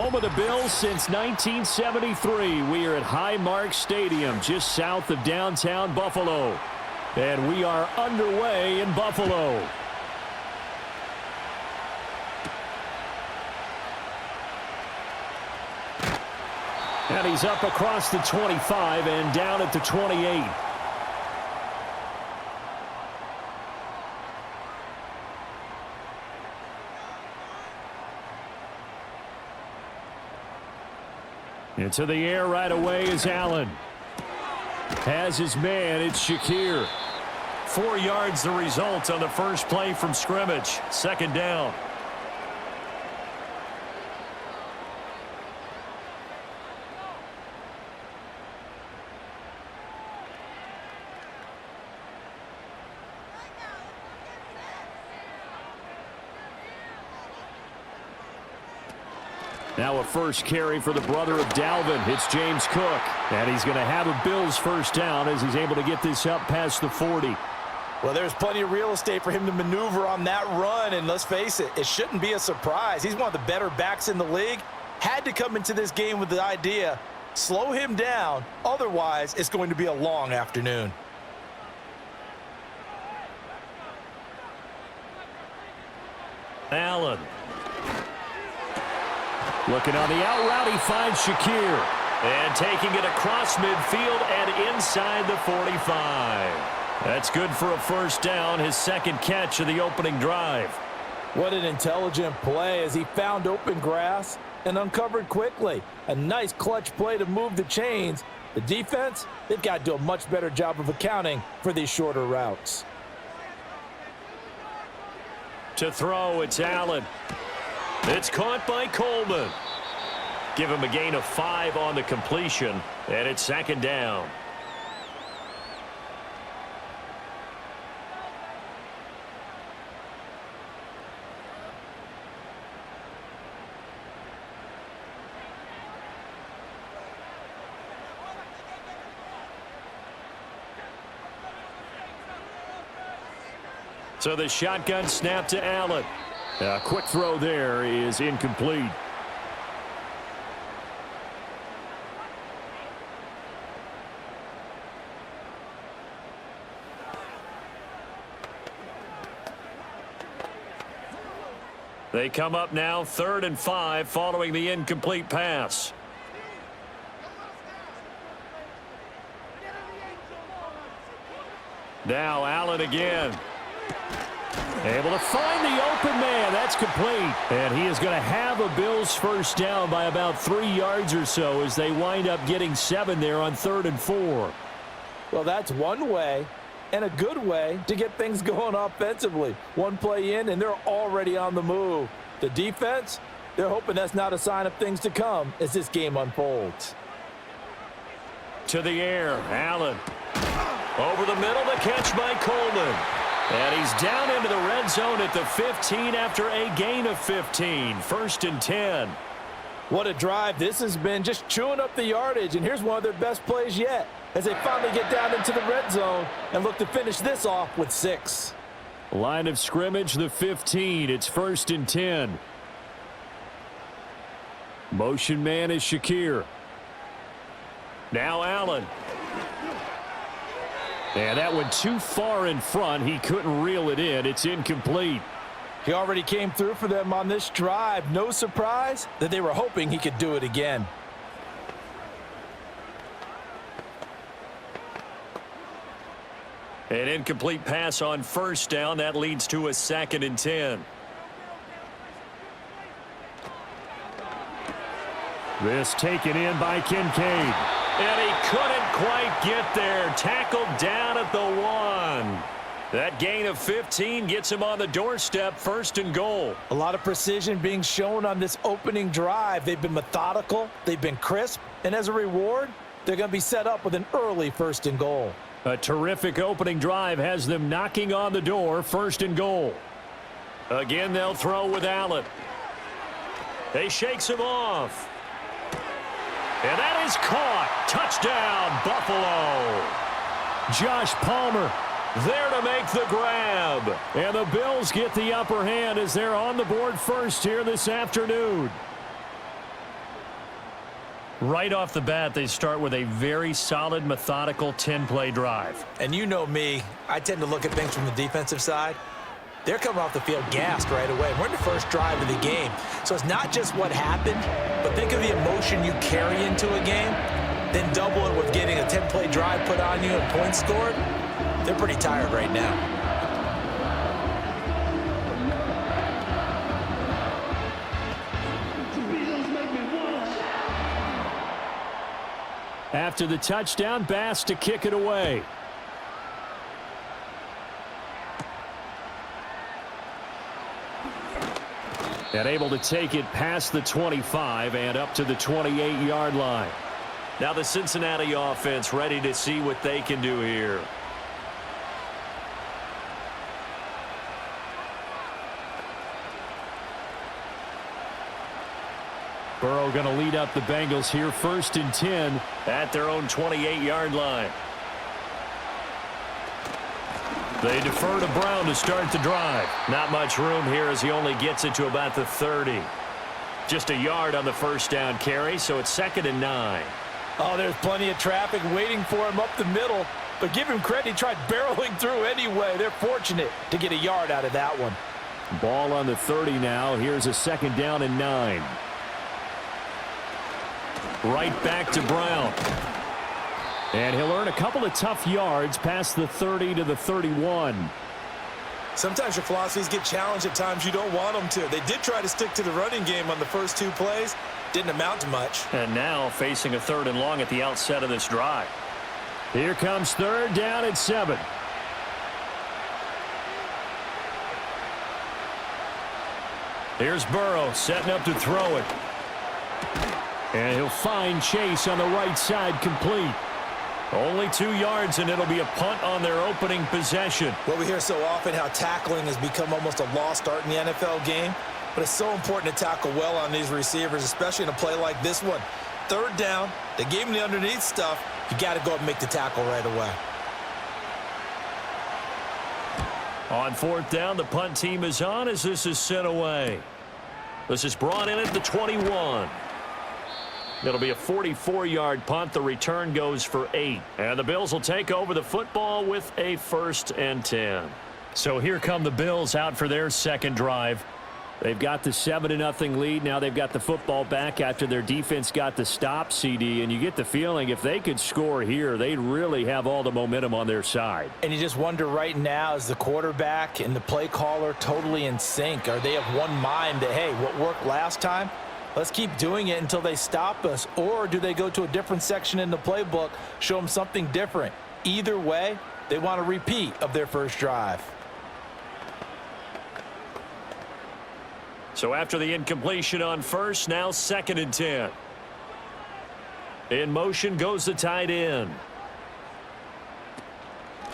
Home of the Bills since 1973. We are at Highmark Stadium, just south of downtown Buffalo. And we are underway in Buffalo. And he's up across the 25 and down at the 28. Into the air right away is Allen. Has his man, it's Shakir. 4 yards the result on the first play from scrimmage. Second down. Now a first carry for the brother of Dalvin. It's James Cook. And he's going to have a Bills first down as he's able to get this up past the 40. Well, there's plenty of real estate for him to maneuver on that run. And let's face it, it shouldn't be a surprise. He's one of the better backs in the league. Had to come into this game with the idea, slow him down. Otherwise, it's going to be a long afternoon. Allen. Looking on the out route, he finds Shakir. And taking it across midfield and inside the 45. That's good for a first down, his second catch of the opening drive. What an intelligent play as he found open grass and uncovered quickly. A nice clutch play to move the chains. The defense, they've got to do a much better job of accounting for these shorter routes. To throw, it's Allen. It's caught by Coleman. Give him a gain of 5 on the completion, and it's second down. So the shotgun snap to Allen. A quick throw there is incomplete. They come up now 3rd and 5 following the incomplete pass. Now Allen again. Able to find the open man. That's complete. And he is going to have a Bills first down by about 3 yards or so as they wind up getting 7 there on 3rd and 4. Well, that's one way and a good way to get things going offensively. One play in and they're already on the move. The defense, they're hoping that's not a sign of things to come as this game unfolds. To the air, Allen. Over the middle, the catch by Coleman. And he's down into the red zone at the 15 after a gain of 15. 1st and 10. What a drive this has been, just chewing up the yardage. And here's one of their best plays yet as they finally get down into the red zone and look to finish this off with 6. Line of scrimmage, the 15. It's 1st and 10. Motion man is Shakir. Now Allen. And that went too far in front. He couldn't reel it in. It's incomplete. He already came through for them on this drive. No surprise that they were hoping he could do it again. An incomplete pass on first down. That leads to a 2nd and 10. This taken in by Kincaid. And he couldn't quite get there. Tackled down at the 1. That gain of 15 gets him on the doorstep, 1st and goal. A lot of precision being shown on this opening drive. They've been methodical. They've been crisp. And as a reward, they're going to be set up with an early 1st and goal. A terrific opening drive has them knocking on the door, 1st and goal. Again, they'll throw with Allen. They shakes him off. And that is caught. Touchdown, Buffalo. Josh Palmer there to make the grab. And the Bills get the upper hand as they're on the board first here this afternoon. Right off the bat, they start with a very solid, methodical 10-play drive. And you know me, I tend to look at things from the defensive side. They're coming off the field gassed right away. We're in the first drive of the game. So it's not just what happened, but think of the emotion you carry into a game, then double it with getting a 10-play drive put on you and points scored. They're pretty tired right now. After the touchdown, Bass to kick it away. And able to take it past the 25 and up to the 28-yard line. Now the Cincinnati offense ready to see what they can do here. Burrow going to lead up the Bengals here, 1st and 10 at their own 28-yard line. They defer to Brown to start the drive. Not much room here as he only gets it to about the 30. Just a yard on the first down carry, so it's 2nd and 9. Oh, there's plenty of traffic waiting for him up the middle. But give him credit, he tried barreling through anyway. They're fortunate to get a yard out of that one. Ball on the 30 now. Here's a 2nd down and 9. Right back to Brown. And he'll earn a couple of tough yards past the 30 to the 31. Sometimes your philosophies get challenged at times you don't want them to. They did try to stick to the running game on the first 2 plays. Didn't amount to much. And now facing a 3rd and long at the outset of this drive. Here comes 3rd down and 7. Here's Burrow setting up to throw it. And he'll find Chase on the right side, complete. Only 2 yards, and it'll be a punt on their opening possession. Well, we hear so often how tackling has become almost a lost art in the NFL game. But it's so important to tackle well on these receivers, especially in a play like this one. 3rd down, they gave him the underneath stuff. You got to go up and make the tackle right away. On 4th down, the punt team is on as this is sent away. This is brought in at the 21. It'll be a 44-yard punt. The return goes for 8. And the Bills will take over the football with a 1st and 10. So here come the Bills out for their 2nd drive. They've got the 7-0 lead. Now they've got the football back after their defense got the stop, CD. And you get the feeling if they could score here, they'd really have all the momentum on their side. And you just wonder right now, is the quarterback and the play caller totally in sync? Are they of one mind that, hey, what worked last time? Let's keep doing it until they stop us. Or do they go to a different section in the playbook, show them something different? Either way, they want a repeat of their first drive. So after the incompletion on 1st, now 2nd and 10. In motion goes the tight end.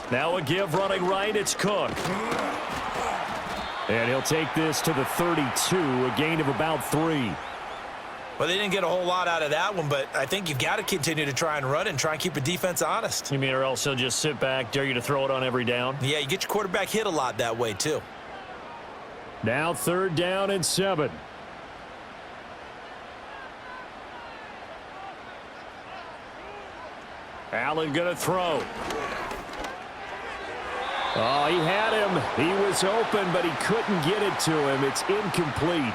Now a give running right, it's Cook. And he'll take this to the 32, a gain of about 3. Well, they didn't get a whole lot out of that one, but I think you've got to continue to try and run and try and keep the defense honest. You mean or else he'll just sit back, dare you to throw it on every down? Yeah, you get your quarterback hit a lot that way, too. Now 3rd down and 7. Allen going to throw. Oh, he had him. He was open, but he couldn't get it to him. It's incomplete.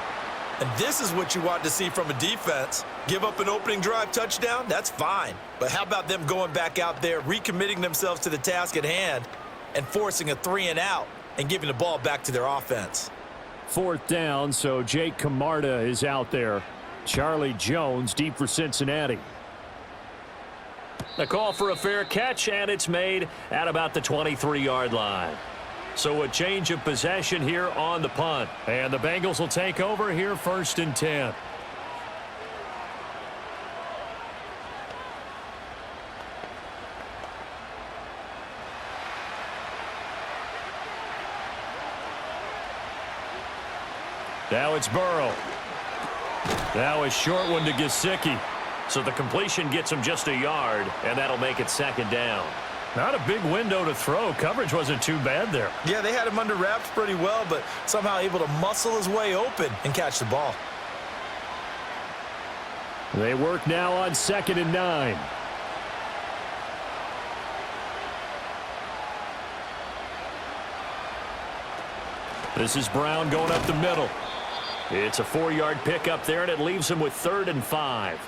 And this is what you want to see from a defense. Give up an opening drive touchdown, that's fine. But how about them going back out there, recommitting themselves to the task at hand, and forcing a 3-and-out and giving the ball back to their offense? 4th down, so Jake Camarda is out there. Charlie Jones deep for Cincinnati. The call for a fair catch, and it's made at about the 23-yard line. So a change of possession here on the punt. And the Bengals will take over here 1st and 10. Now it's Burrow. Now a short one to Gesicki. So the completion gets him just a yard, and that'll make it 2nd down. Not a big window to throw. Coverage wasn't too bad there. Yeah, they had him under wraps pretty well, but somehow able to muscle his way open and catch the ball. They work now on 2nd and 9. This is Brown going up the middle. It's a 4-yard pickup there, and it leaves him with 3rd and 5.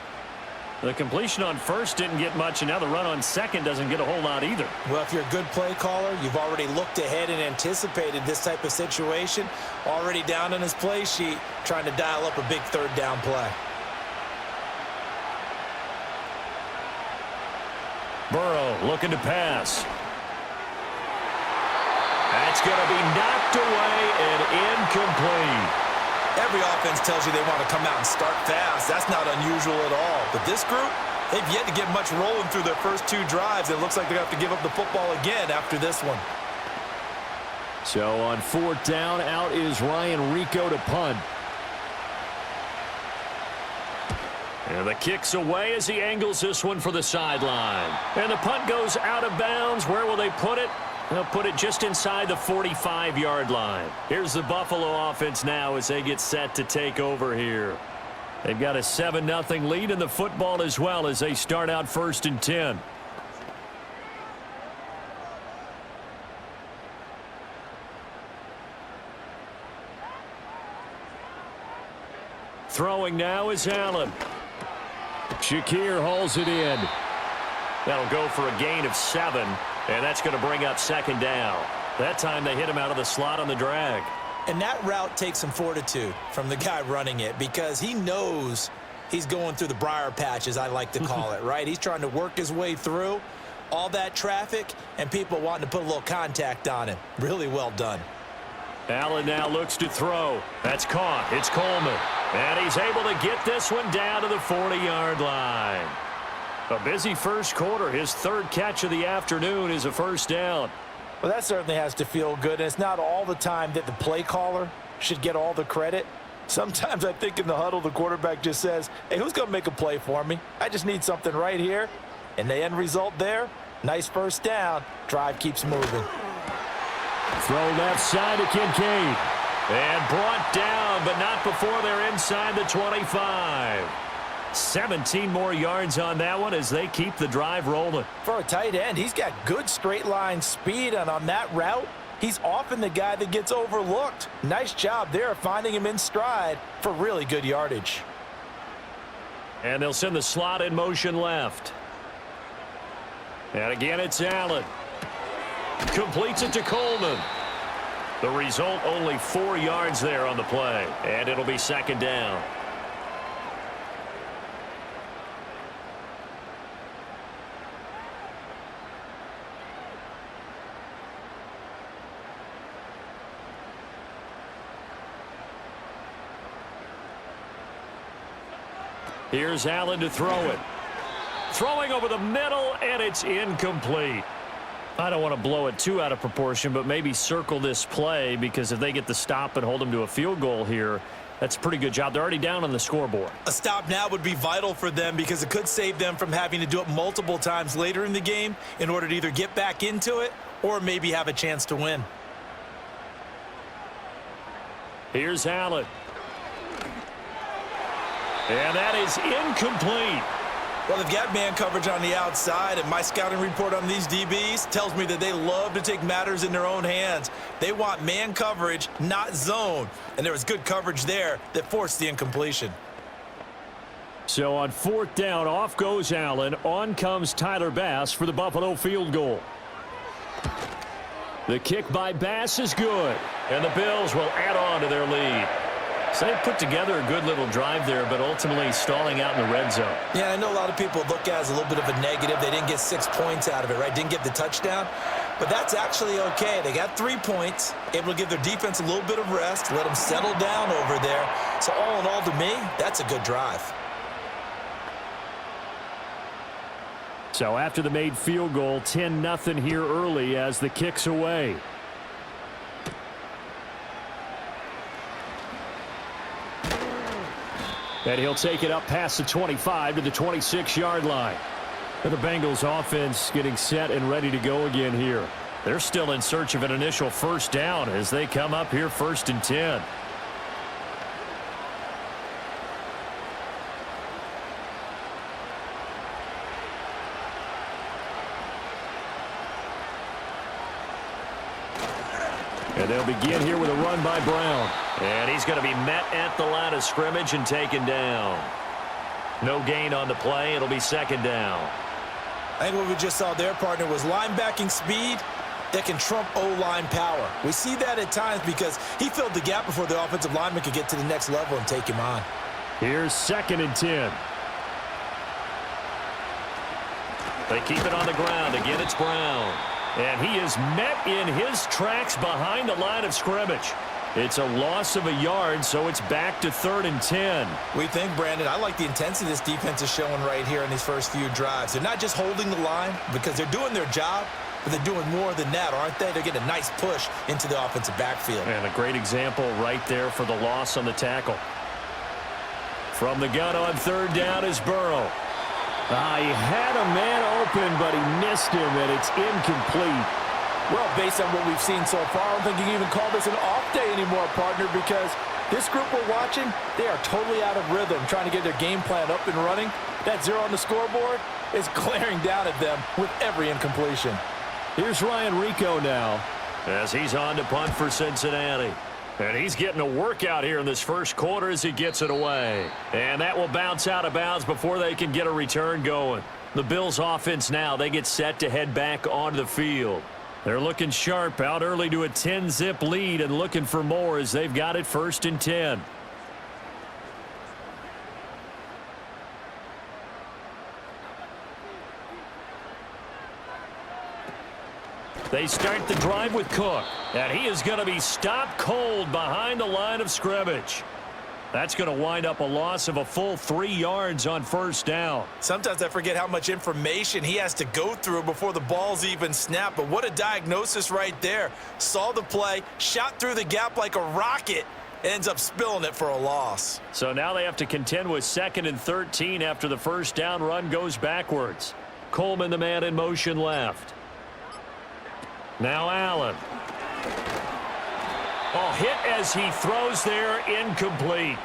The completion on first didn't get much, and now the run on second doesn't get a whole lot either. Well, if you're a good play caller, you've already looked ahead and anticipated this type of situation. Already down on his play sheet, trying to dial up a big 3rd down play. Burrow looking to pass. That's going to be knocked away and incomplete. Every offense tells you they want to come out and start fast. That's not unusual at all. But this group, they've yet to get much rolling through their first 2 drives. It looks like they're going to have to give up the football again after this one. So on 4th down, out is Ryan Rico to punt. And the kick's away as he angles this one for the sideline. And the punt goes out of bounds. Where will they put it? They'll put it just inside the 45-yard line. Here's the Buffalo offense now as they get set to take over here. They've got a 7-0 lead in the football as well as they start out 1st and 10. Throwing now is Allen. Shakir hauls it in. That'll go for a gain of 7, and that's going to bring up 2nd down. That time they hit him out of the slot on the drag. And that route takes some fortitude from the guy running it because he knows he's going through the briar patch, as I like to call it, right? He's trying to work his way through all that traffic and people wanting to put a little contact on him. Really well done. Allen now looks to throw. That's caught. It's Coleman. And he's able to get this one down to the 40-yard line. A busy first quarter. His 3rd catch of the afternoon is a 1st down. Well, that certainly has to feel good. And it's not all the time that the play caller should get all the credit. Sometimes I think in the huddle, the quarterback just says, hey, who's going to make a play for me? I just need something right here. And the end result there, nice 1st down. Drive keeps moving. Throw left side to Kincaid. And brought down, but not before they're inside the 25. 17 more yards on that one as they keep the drive rolling. For a tight end, he's got good straight line speed, and on that route, he's often the guy that gets overlooked. Nice job there finding him in stride for really good yardage. And they'll send the slot in motion left. And again, it's Allen. Completes it to Coleman. The result, only 4 yards there on the play. And it'll be 2nd down. Here's Allen to throw it. Throwing over the middle, and it's incomplete. I don't want to blow it too out of proportion, but maybe circle this play because if they get the stop and hold them to a field goal here, that's a pretty good job. They're already down on the scoreboard. A stop now would be vital for them because it could save them from having to do it multiple times later in the game in order to either get back into it or maybe have a chance to win. Here's Allen. And that is incomplete. Well, they've got man coverage on the outside, and my scouting report on these DBs tells me that they love to take matters in their own hands. They want man coverage, not zone. And there was good coverage there that forced the incompletion. So on 4th down, off goes Allen. On comes Tyler Bass for the Buffalo field goal. The kick by Bass is good. And the Bills will add on to their lead. So they put together a good little drive there, but ultimately stalling out in the red zone. Yeah, I know a lot of people look at it as a little bit of a negative. They didn't get 6 points out of it, right? Didn't get the touchdown. But that's actually okay. They got 3 points, able to give their defense a little bit of rest, let them settle down over there. So all in all, to me, that's a good drive. So after the made field goal, 10-0 here early as the kick's away. And he'll take it up past the 25 to the 26-yard line. And the Bengals offense getting set and ready to go again here. They're still in search of an initial 1st down as they come up here 1st and 10. And they'll begin here with a run by Brown. And he's going to be met at the line of scrimmage and taken down. No gain on the play. It'll be second down. I think what we just saw there, partner, was linebacking speed that can trump O-line power. We see that at times because he filled the gap before the offensive lineman could get to the next level and take him on. Here's 2nd and 10. They keep it on the ground. Again, it's Brown. And he is met in his tracks behind the line of scrimmage. It's a loss of a yard, so it's back to 3rd and 10. We think, Brandon, I like the intensity this defense is showing right here in these first few drives. They're not just holding the line because they're doing their job, but they're doing more than that, aren't they? They're getting a nice push into the offensive backfield. And a great example right there for the loss on the tackle. From the gun on 3rd down is Burrow. He had a man open, but he missed him, and it's incomplete. Well, based on what we've seen so far, I don't think you can even call this an off day anymore, partner, because this group we're watching, they are totally out of rhythm, trying to get their game plan up and running. That 0 on the scoreboard is glaring down at them with every incompletion. Here's Ryan Rico now, as he's on to punt for Cincinnati. And he's getting a workout here in this first quarter as he gets it away. And that will bounce out of bounds before they can get a return going. The Bills offense now, they get set to head back onto the field. They're looking sharp out early to a 10-zip lead and looking for more as they've got it 1st and 10. They start the drive with Cook, and he is going to be stopped cold behind the line of scrimmage. That's going to wind up a loss of a full 3 yards on 1st down. Sometimes I forget how much information he has to go through before the ball's even snapped, but what a diagnosis right there. Saw the play, shot through the gap like a rocket, ends up spilling it for a loss. So now they have to contend with 2nd and 13 after the 1st down run goes backwards. Coleman, the man in motion left. Now Allen. Hit as he throws there, incomplete.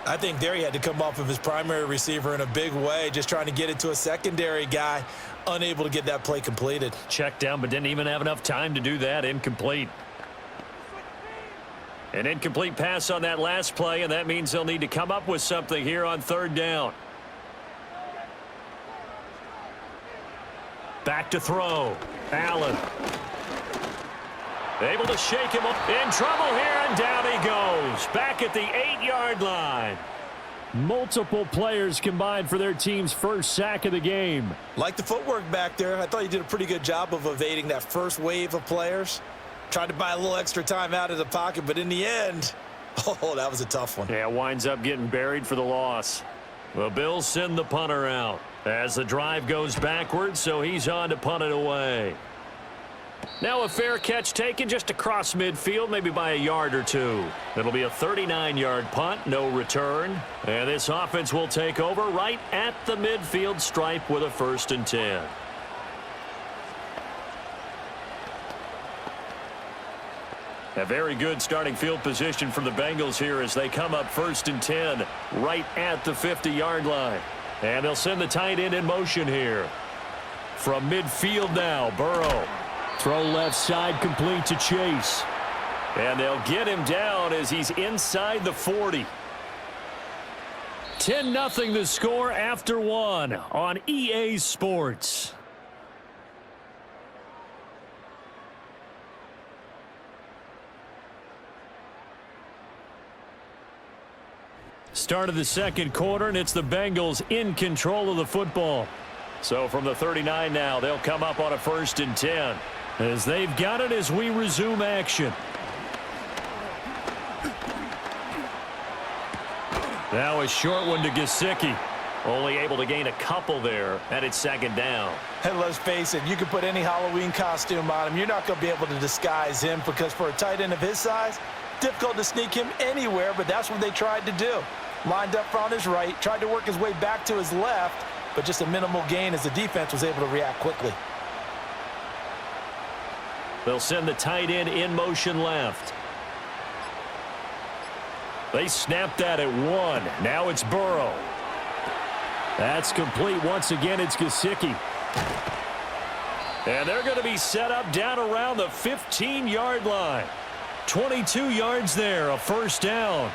I think there he had to come off of his primary receiver in a big way, just trying to get it to a secondary guy, unable to get that play completed. Checked down, but didn't even have enough time to do that. Incomplete. An incomplete pass on that last play, and that means they'll need to come up with something here on 3rd down. Back to throw. Allen. Able to shake him up. In trouble here, and down he goes. Back at the 8-yard line. Multiple players combined for their team's first sack of the game. Like the footwork back there, I thought he did a pretty good job of evading that first wave of players. Tried to buy a little extra time out of the pocket, but in the end, that was a tough one. Yeah, winds up getting buried for the loss. The Bills send the punter out as the drive goes backwards, so he's on to punt it away. Now a fair catch taken just across midfield, maybe by a yard or two. It'll be a 39-yard punt, no return. And this offense will take over right at the midfield stripe with a 1st and 10. A very good starting field position for the Bengals here as they come up 1st and 10 right at the 50-yard line. And they'll send the tight end in motion here. From midfield now, Burrow. Throw left side complete to Chase. And they'll get him down as he's inside the 40. 10-0 the score after 1 on EA Sports. Start of the 2nd quarter, and it's the Bengals in control of the football. So from the 39 now, they'll come up on a 1st and 10. As they've got it as we resume action. Now a short one to Gesicki. Only able to gain a couple there, and it's 2nd down. And let's face it, you can put any Halloween costume on him. You're not going to be able to disguise him because for a tight end of his size, difficult to sneak him anywhere, but that's what they tried to do. Lined up on his right, tried to work his way back to his left, but just a minimal gain as the defense was able to react quickly. They'll send the tight end in motion left. They snapped that at 1. Now it's Burrow. That's complete. Once again, it's Gesicki. And they're going to be set up down around the 15-yard line. 22 yards there, a first down.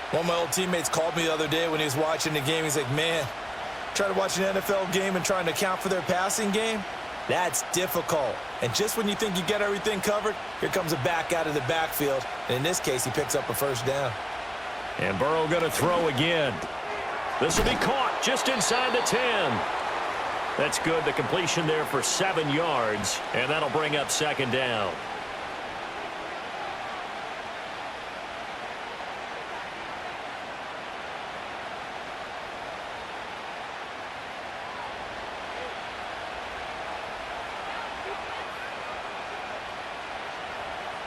One of my old teammates called me the other day when he was watching the game. He's like, man, trying to watch an NFL game and trying to account for their passing game, that's difficult. And just when you think you get everything covered, here comes a back out of the backfield. And in this case, he picks up a first down. And Burrow going to throw again. This will be caught just inside the 10. That's good. The completion there for 7 yards, and that'll bring up second down.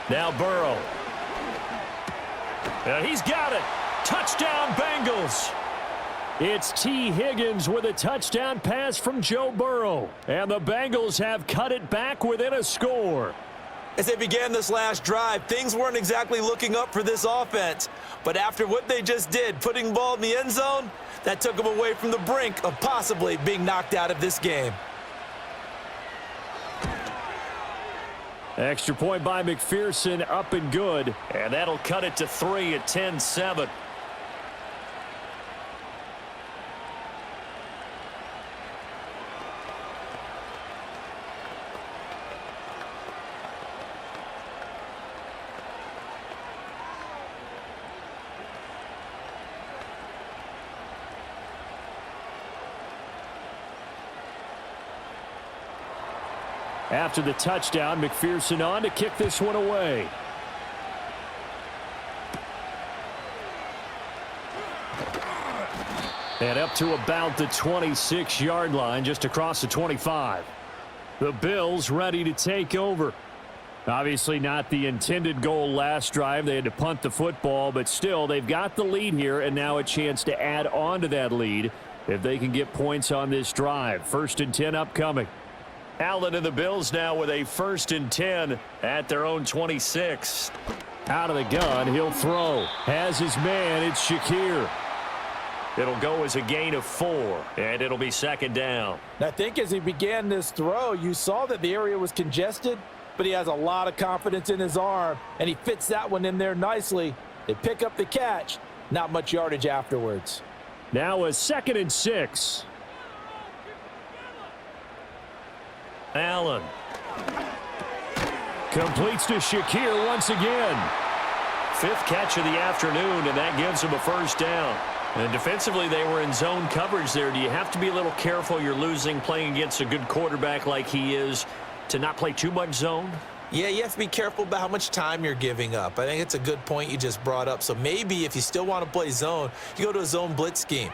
Now Burrow. And he's got it. Touchdown, Bengals. It's T. Higgins with a touchdown pass from Joe Burrow. And the Bengals have cut it back within a score. As they began this last drive, things weren't exactly looking up for this offense. But after what they just did, putting the ball in the end zone, that took them away from the brink of possibly being knocked out of this game. Extra point by McPherson, up and good. And that'll cut it to 3 at 10-7. After the touchdown, McPherson on to kick this one away. And up to about the 26-yard line, just across the 25. The Bills ready to take over. Obviously not the intended goal last drive. They had to punt the football, but still they've got the lead here, and now a chance to add on to that lead if they can get points on this drive. 1st and 10 upcoming. Allen and the Bills now with a 1st and 10 at their own 26. Out of the gun, he'll throw. Has his man, it's Shakir. It'll go as a gain of 4, and it'll be second down. I think as he began this throw, you saw that the area was congested, but he has a lot of confidence in his arm, and he fits that one in there nicely. They pick up the catch, not much yardage afterwards. Now a 2nd and 6. Allen completes to Shakir once again. 5th catch of the afternoon, and that gives him a first down. And defensively, they were in zone coverage there. Do you have to be a little careful? You're losing playing against a good quarterback like he is to not play too much zone? Yeah, you have to be careful about how much time you're giving up. I think it's a good point you just brought up. So maybe if you still want to play zone, you go to a zone blitz scheme.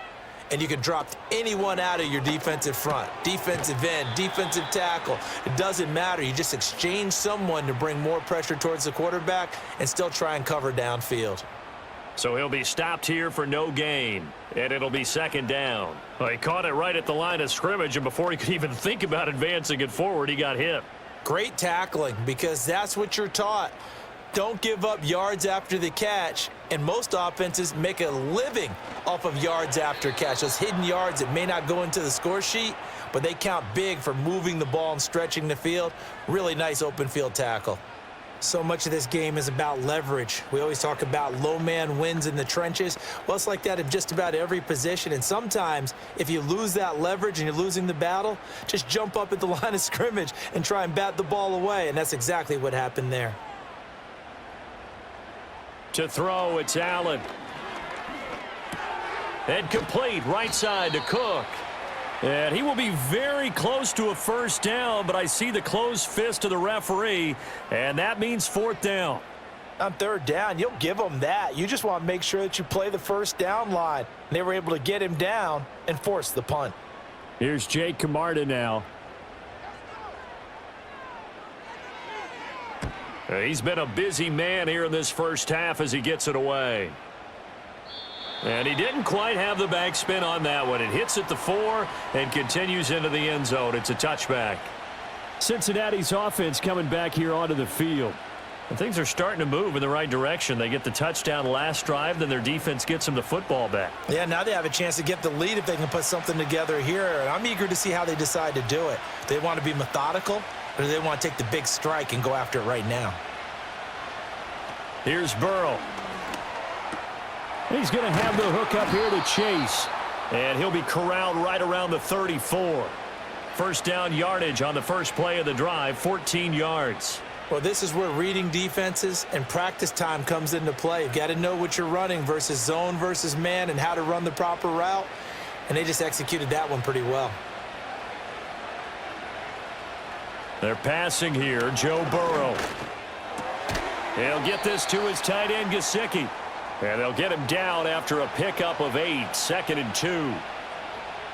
And you can drop anyone out of your defensive front, defensive end, defensive tackle. It doesn't matter. You just exchange someone to bring more pressure towards the quarterback and still try and cover downfield. So he'll be stopped here for no gain, and it'll be second down. Well, he caught it right at the line of scrimmage, and before he could even think about advancing it forward, he got hit. Great tackling, because that's what you're taught. Don't give up yards after the catch, and most offenses make a living off of yards after catch. Those hidden yards that may not go into the score sheet, but they count big for moving the ball and stretching the field. Really nice open field tackle. So much of this game is about leverage. We always talk about low man wins in the trenches. Well, it's like that in just about every position, and sometimes if you lose that leverage and you're losing the battle, just jump up at the line of scrimmage and try and bat the ball away, and that's exactly what happened there. To throw, it's Allen. And complete, right side to Cook. And he will be very close to a first down, but I see the closed fist of the referee, and that means 4th down. On 3rd down, you'll give them that. You just want to make sure that you play the first down line. They were able to get him down and force the punt. Here's Jake Camarda now. He's been a busy man here in this first half as he gets it away. And he didn't quite have the backspin on that one. It hits at the 4 and continues into the end zone. It's a touchback. Cincinnati's offense coming back here onto the field. And things are starting to move in the right direction. They get the touchdown last drive, then their defense gets them the football back. Yeah, now they have a chance to get the lead if they can put something together here. And I'm eager to see how they decide to do it. Do they want to be methodical, or do they want to take the big strike and go after it right now? Here's Burrow. He's going to have the hook up here to Chase. And he'll be corralled right around the 34. First down yardage on the first play of the drive, 14 yards. Well, this is where reading defenses and practice time comes into play. You've got to know what you're running versus zone versus man and how to run the proper route. And they just executed that one pretty well. They're passing here, Joe Burrow. He'll get this to his tight end, Gesicki. And they'll get him down after a pickup of 8, 2nd and 2.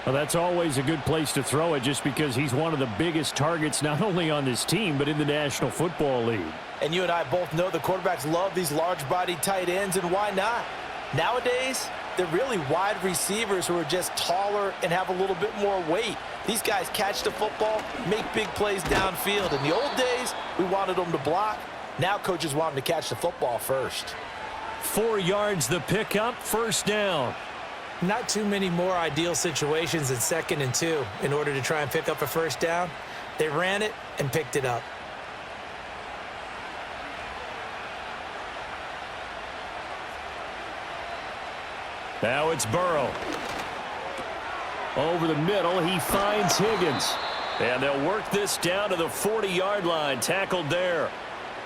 Well, that's always a good place to throw it just because he's one of the biggest targets not only on this team but in the National Football League. And you and I both know the quarterbacks love these large-bodied tight ends, and why not? Nowadays, they're really wide receivers who are just taller and have a little bit more weight. These guys catch the football, make big plays downfield. In the old days, we wanted them to block. Now coaches want them to catch the football first. 4 yards the pickup, first down. Not too many more ideal situations than 2nd and 2 in order to try and pick up a first down. They ran it and picked it up. Now it's Burrow. Over the middle, he finds Higgins. And they'll work this down to the 40-yard line, tackled there.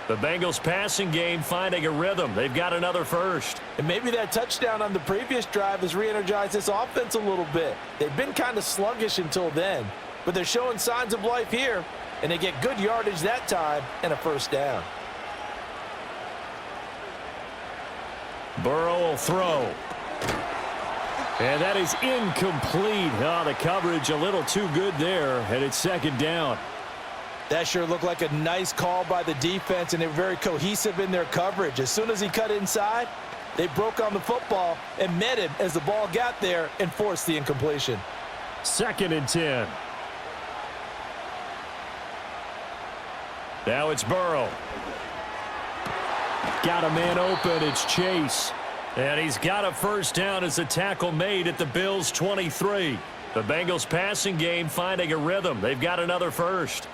The Bengals passing game finding a rhythm. They've got another first. And maybe that touchdown on the previous drive has re-energized this offense a little bit. They've been kind of sluggish until then, but they're showing signs of life here, and they get good yardage that time and a first down. Burrow will throw. And that is incomplete. Oh, the coverage a little too good there, and it's 2nd down. That sure looked like a nice call by the defense, and they're very cohesive in their coverage. As soon as he cut inside, they broke on the football and met him as the ball got there and forced the incompletion. 2nd and 10. Now it's Burrow. Got a man open. It's Chase. And he's got a first down as a tackle made at the Bills' 23. The Bengals passing game finding a rhythm. They've got another first.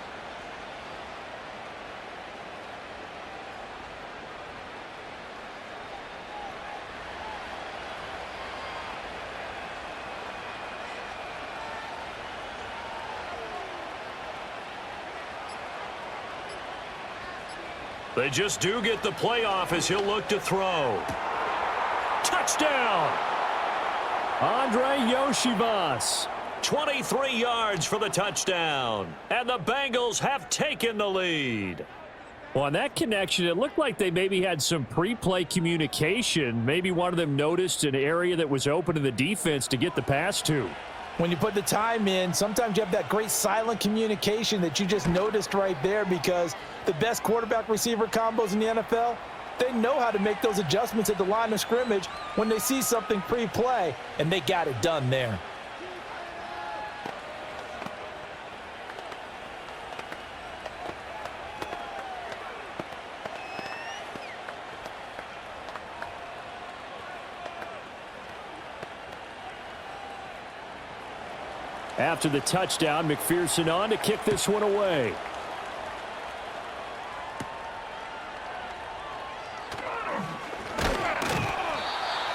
They just do get the playoff as he'll look to throw. Touchdown! Andre Yoshivas. 23 yards for the touchdown. And the Bengals have taken the lead. Well, on that connection, it looked like they maybe had some pre-play communication. Maybe one of them noticed an area that was open in the defense to get the pass to. When you put the time in, sometimes you have that great silent communication that you just noticed right there, because the best quarterback-receiver combos in the NFL, they know how to make those adjustments at the line of scrimmage when they see something pre-play, and they got it done there. After the touchdown, McPherson on to kick this one away.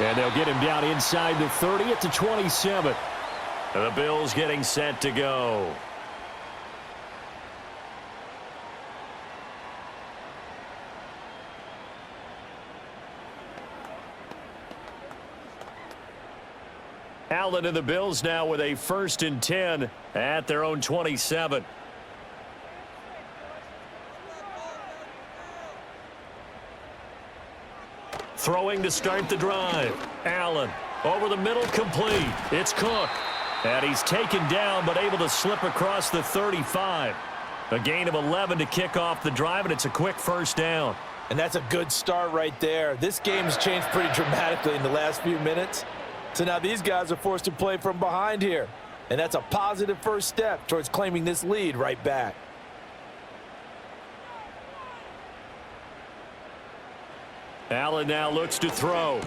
And they'll get him down inside the 30 at the 27. And the Bills getting set to go. Allen and the Bills now with a 1st and 10 at their own 27. Throwing to start the drive. Allen over the middle, complete. It's Cook. And he's taken down but able to slip across the 35. A gain of 11 to kick off the drive, and it's a quick first down. And that's a good start right there. This game's changed pretty dramatically in the last few minutes. So now these guys are forced to play from behind here. And that's a positive first step towards claiming this lead right back. Allen now looks to throw.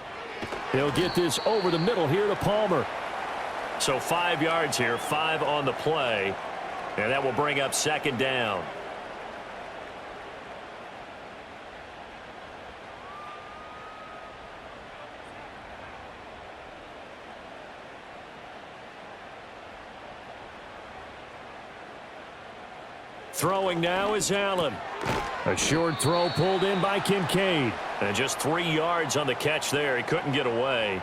He'll get this over the middle here to Palmer. So 5 yards here, 5 on the play. And that will bring up 2nd down. Throwing now is Allen. A short throw pulled in by Kincaid. And just 3 yards on the catch there. He couldn't get away.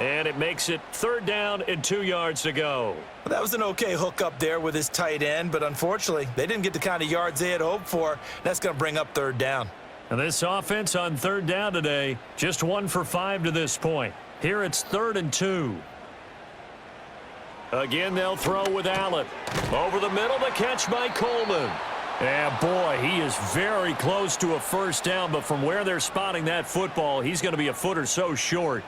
And it makes it 3rd down and 2 yards to go. Well, that was an okay hook up there with his tight end, but unfortunately, they didn't get the kind of yards they had hoped for. That's going to bring up 3rd down. And this offense on 3rd down today, just 1 for 5 to this point. Here it's 3rd and 2. Again, they'll throw with Allen. Over the middle, the catch by Coleman. And boy, he is very close to a 1st down, but from where they're spotting that football, he's going to be a foot or so short.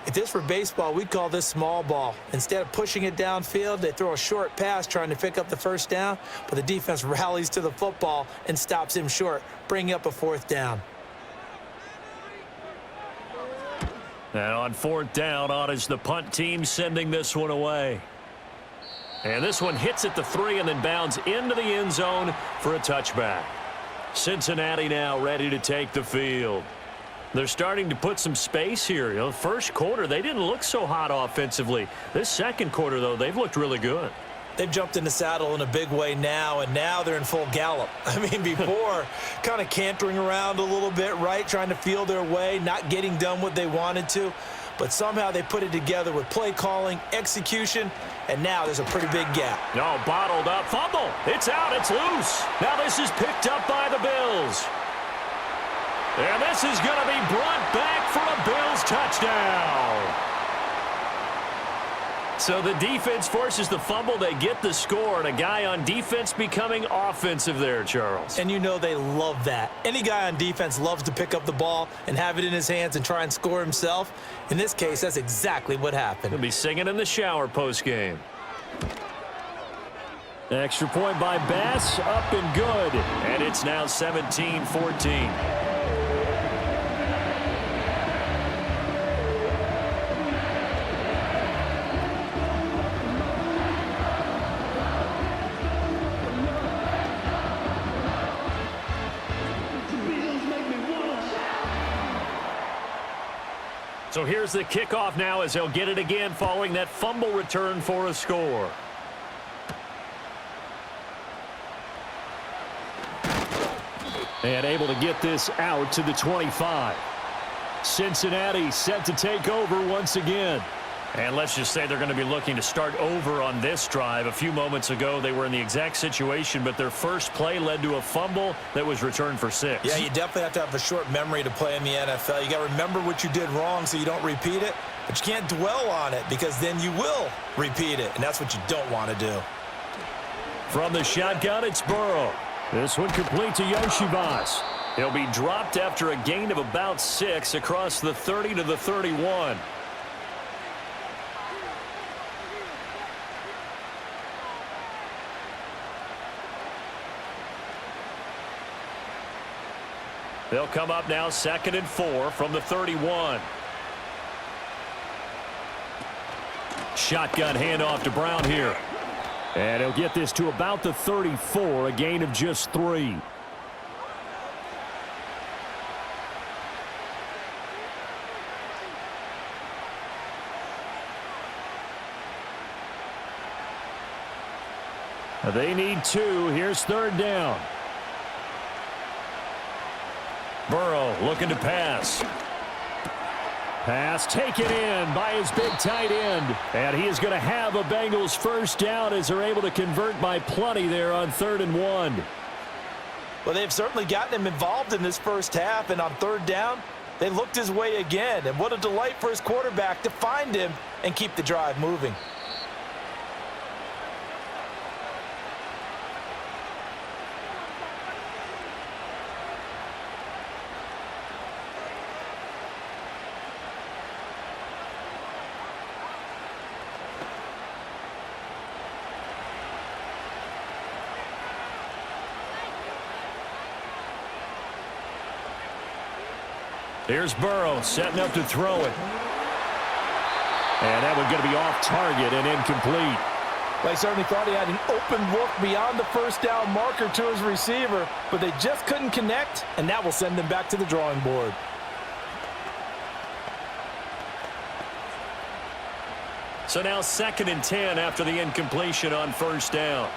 If this were baseball, we'd call this small ball. Instead of pushing it downfield, they throw a short pass trying to pick up the 1st down, but the defense rallies to the football and stops him short, bringing up a 4th down. Now on 4th down, on is the punt team sending this one away. And this one hits at the 3 and then bounds into the end zone for a touchback. Cincinnati now ready to take the field. They're starting to put some space here. You know, first quarter, they didn't look so hot offensively. This 2nd quarter, though, they've looked really good. They've jumped in the saddle in a big way now, and now they're in full gallop. I mean, before, kind of cantering around a little bit, right, trying to feel their way, not getting done what they wanted to. But somehow they put it together with play calling, execution, and now there's a pretty big gap. No, bottled up. Fumble. It's out. It's loose. Now this is picked up by the Bills. And this is going to be brought back for a Bills touchdown. So the defense forces the fumble. They get the score, and a guy on defense becoming offensive there, Charles. And you know they love that. Any guy on defense loves to pick up the ball and have it in his hands and try and score himself. In this case, that's exactly what happened. He'll be singing in the shower postgame. Extra point by Bass, up and good. And it's now 17-14. So here's the kickoff now as they'll get it again following that fumble return for a score. And able to get this out to the 25. Cincinnati set to take over once again. And let's just say they're going to be looking to start over on this drive. A few moments ago, they were in the exact situation, but their first play led to a fumble that was returned for 6. Yeah, you definitely have to have a short memory to play in the NFL. You got to remember what you did wrong so you don't repeat it, but you can't dwell on it because then you will repeat it, and that's what you don't want to do. From the shotgun, it's Burrow. This one complete to Yoshibas. He'll be dropped after a gain of about 6 across the 30 to the 31. They'll come up now 2nd and 4 from the 31. Shotgun handoff to Brown here. And he'll get this to about the 34, a gain of just 3. They need 2. Here's 3rd down. Burrow looking to pass. Pass taken in by his big tight end. And he is going to have a Bengals 1st down as they're able to convert by plenty there on 3rd and 1. Well, they've certainly gotten him involved in this first half, and on 3rd down, they looked his way again. And what a delight for his quarterback to find him and keep the drive moving. Here's Burrow setting up to throw it. And that one's going to be off target and incomplete. Well, he certainly thought he had an open look beyond the 1st down marker to his receiver, but they just couldn't connect, and that will send them back to the drawing board. So now 2nd and 10 after the incompletion on 1st down.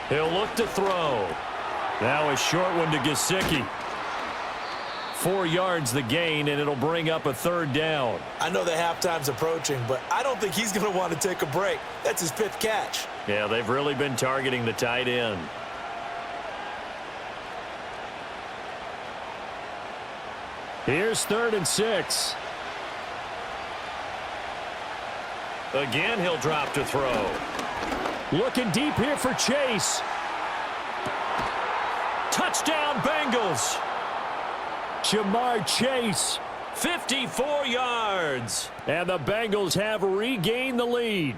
He'll look to throw. Now a short one to Gesicki. 4 yards the gain, and it'll bring up a 3rd down. I know that halftime's approaching, but I don't think he's going to want to take a break. That's his 5th catch. Yeah, they've really been targeting the tight end. Here's 3rd and 6. Again, he'll drop to throw. Looking deep here for Chase. Touchdown, Bengals. Jamar Chase, 54 yards. And the Bengals have regained the lead.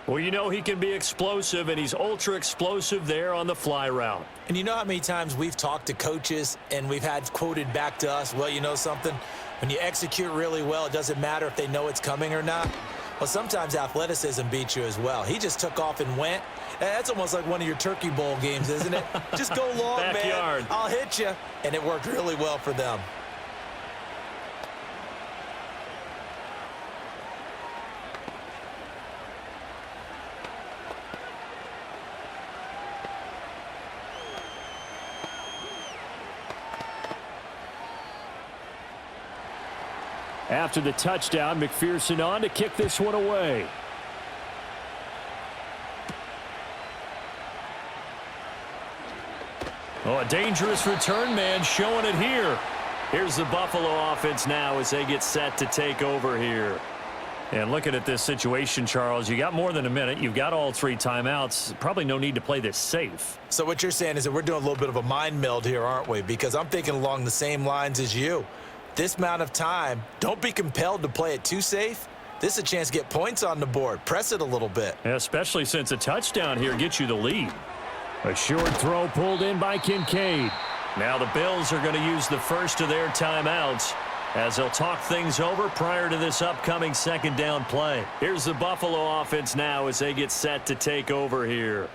Well, you know he can be explosive, and he's ultra explosive there on the fly route. And you know how many times we've talked to coaches and we've had quoted back to us, well, you know something? When you execute really well, it doesn't matter if they know it's coming or not. Well, sometimes athleticism beats you as well. He just took off and went. That's almost like one of your Turkey Bowl games, isn't it? Just go long, Backyard. man. I'll hit you. And it worked really well for them. After the touchdown, McPherson on to kick this one away. Oh, a dangerous return man showing it here. Here's the Buffalo offense now as they get set to take over here. And looking at this situation, Charles, you got more than a minute. You've got all 3 timeouts. Probably no need to play this safe. So what you're saying is that we're doing a little bit of a mind meld here, aren't we? Because I'm thinking along the same lines as you. This amount of time, don't be compelled to play it too safe. This is a chance to get points on the board. Press it a little bit. Yeah, especially since a touchdown here gets you the lead. A short throw pulled in by Kincaid. Now the Bills are going to use the first of their timeouts as they'll talk things over prior to this upcoming 2nd down play. Here's the Buffalo offense now as they get set to take over here.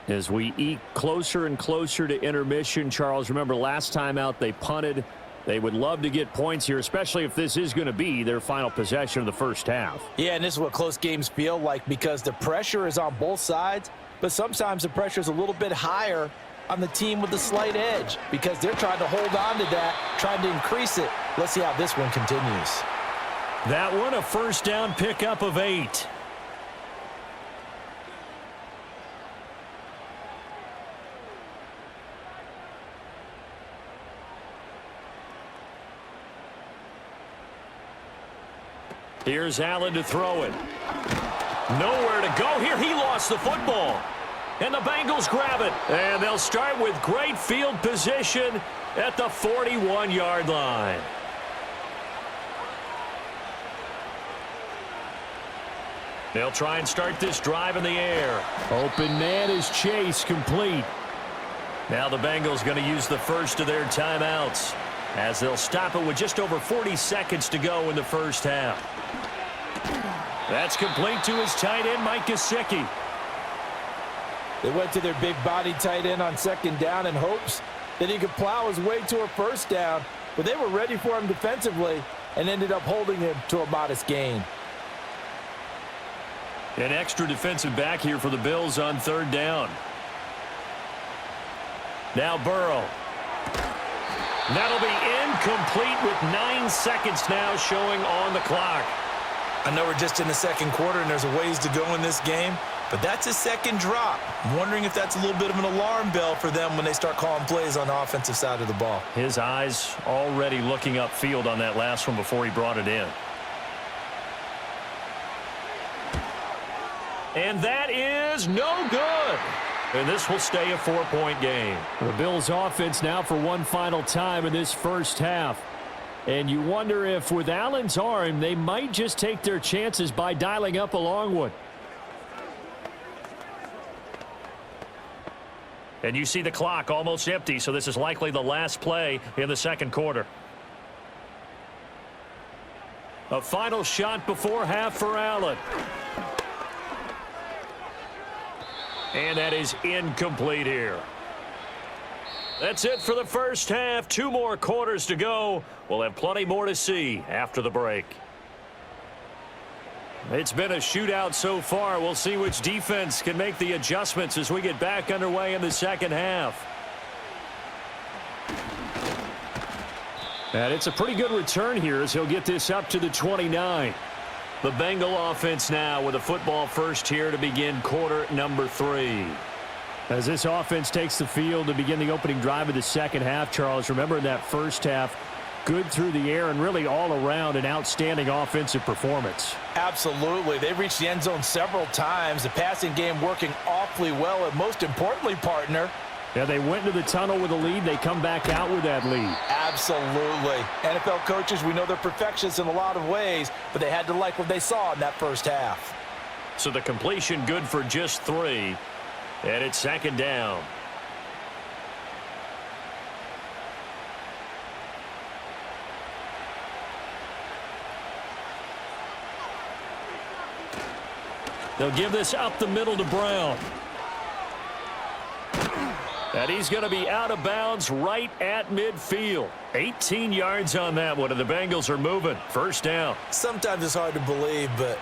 As we eke closer and closer to intermission, Charles, remember last time out they punted. They would love to get points here, especially if this is going to be their final possession of the first half. Yeah, and this is what close games feel like because the pressure is on both sides, but sometimes the pressure is a little bit higher on the team with the slight edge because they're trying to hold on to that, trying to increase it. Let's see how this one continues. That one, a 1st down pickup of 8. Here's Allen to throw it. Nowhere to go here. He lost the football. And the Bengals grab it. And they'll start with great field position at the 41-yard line. They'll try and start this drive in the air. Open man is Chase, complete. Now the Bengals going to use the first of their timeouts as they'll stop it with just over 40 seconds to go in the first half. That's complete to his tight end, Mike Gesicki. They went to their big body tight end on 2nd down in hopes that he could plow his way to a 1st down, but they were ready for him defensively and ended up holding him to a modest gain. An extra defensive back here for the Bills on 3rd down. Now Burrow. That'll be incomplete with 9 seconds now showing on the clock. I know we're just in the 2nd quarter and there's a ways to go in this game, but that's his 2nd drop. I'm wondering if that's a little bit of an alarm bell for them when they start calling plays on the offensive side of the ball. His eyes already looking upfield on that last one before he brought it in. And that is no good. And this will stay a 4-point game. The Bills offense now for one final time in this first half. And you wonder if with Allen's arm, they might just take their chances by dialing up a long one. And you see the clock almost empty, so this is likely the last play in the 2nd quarter. A final shot before half for Allen. And that is incomplete here. That's it for the first half. 2 more quarters to go. We'll have plenty more to see after the break. It's been a shootout so far. We'll see which defense can make the adjustments as we get back underway in the second half. And it's a pretty good return here as he'll get this up to the 29. The Bengal offense now with a football first here to begin quarter number 3. As this offense takes the field to begin the opening drive of the second half, Charles, remember in that first half, good through the air and really all around an outstanding offensive performance. Absolutely. They reached the end zone several times. The passing game working awfully well. And most importantly, partner, yeah, they went into the tunnel with a lead. They come back out with that lead. Absolutely. NFL coaches, we know they're perfectionists in a lot of ways, but they had to like what they saw in that first half. So the completion good for just 3. And it's second down. They'll give this up the middle to Brown. And he's going to be out of bounds right at midfield. 18 yards on that one, and the Bengals are moving. First down. Sometimes it's hard to believe, but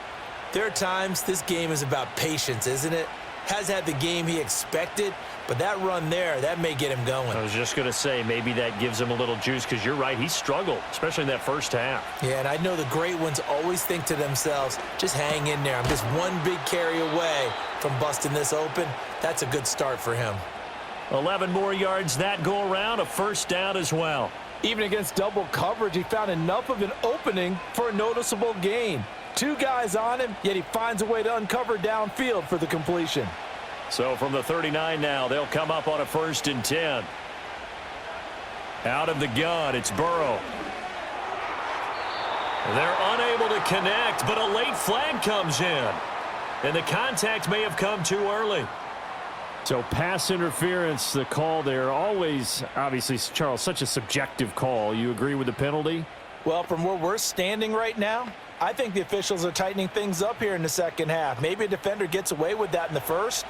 there are times this game is about patience, isn't it? Has had the game he expected, but that run there, that may get him going. I was just going to say, maybe that gives him a little juice, because you're right, he struggled, especially in that first half. Yeah, and I know the great ones always think to themselves, just hang in there. I'm just one big carry away from busting this open. That's a good start for him. 11 more yards that go around, a first down as well. Even against double coverage, he found enough of an opening for a noticeable gain. 2 guys on him, yet he finds a way to uncover downfield for the completion. So from the 39 now, they'll come up on a 1st and 10. Out of the gun, it's Burrow. They're unable to connect, but a late flag comes in. And the contact may have come too early. So pass interference, the call there, always, obviously, Charles, such a subjective call. You agree with the penalty? Well, from where we're standing right now, I think the officials are tightening things up here in the second half. Maybe a defender gets away with that in the first,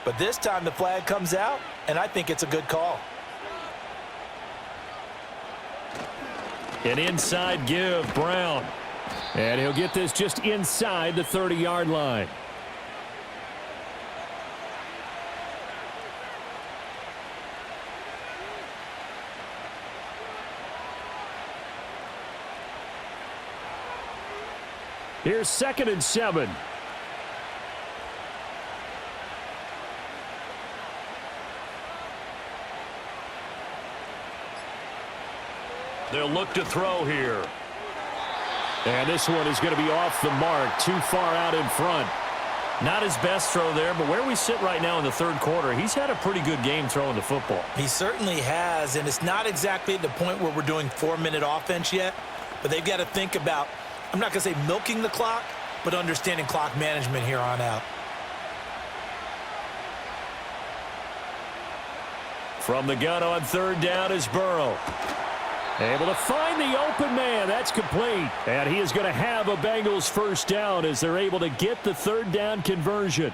but this time the flag comes out, and I think it's a good call. An inside give, Brown. And he'll get this just inside the 30-yard line. Here's 2nd and 7. They'll look to throw here. And this one is going to be off the mark, too far out in front. Not his best throw there, but where we sit right now in the third quarter, he's had a pretty good game throwing the football. He certainly has, and it's not exactly at the point where we're doing 4-minute offense yet, but they've got to think about, I'm not going to say milking the clock, but understanding clock management here on out. From the gun on 3rd down is Burrow. Able to find the open man. That's complete. And he is going to have a Bengals first down as they're able to get the 3rd down conversion.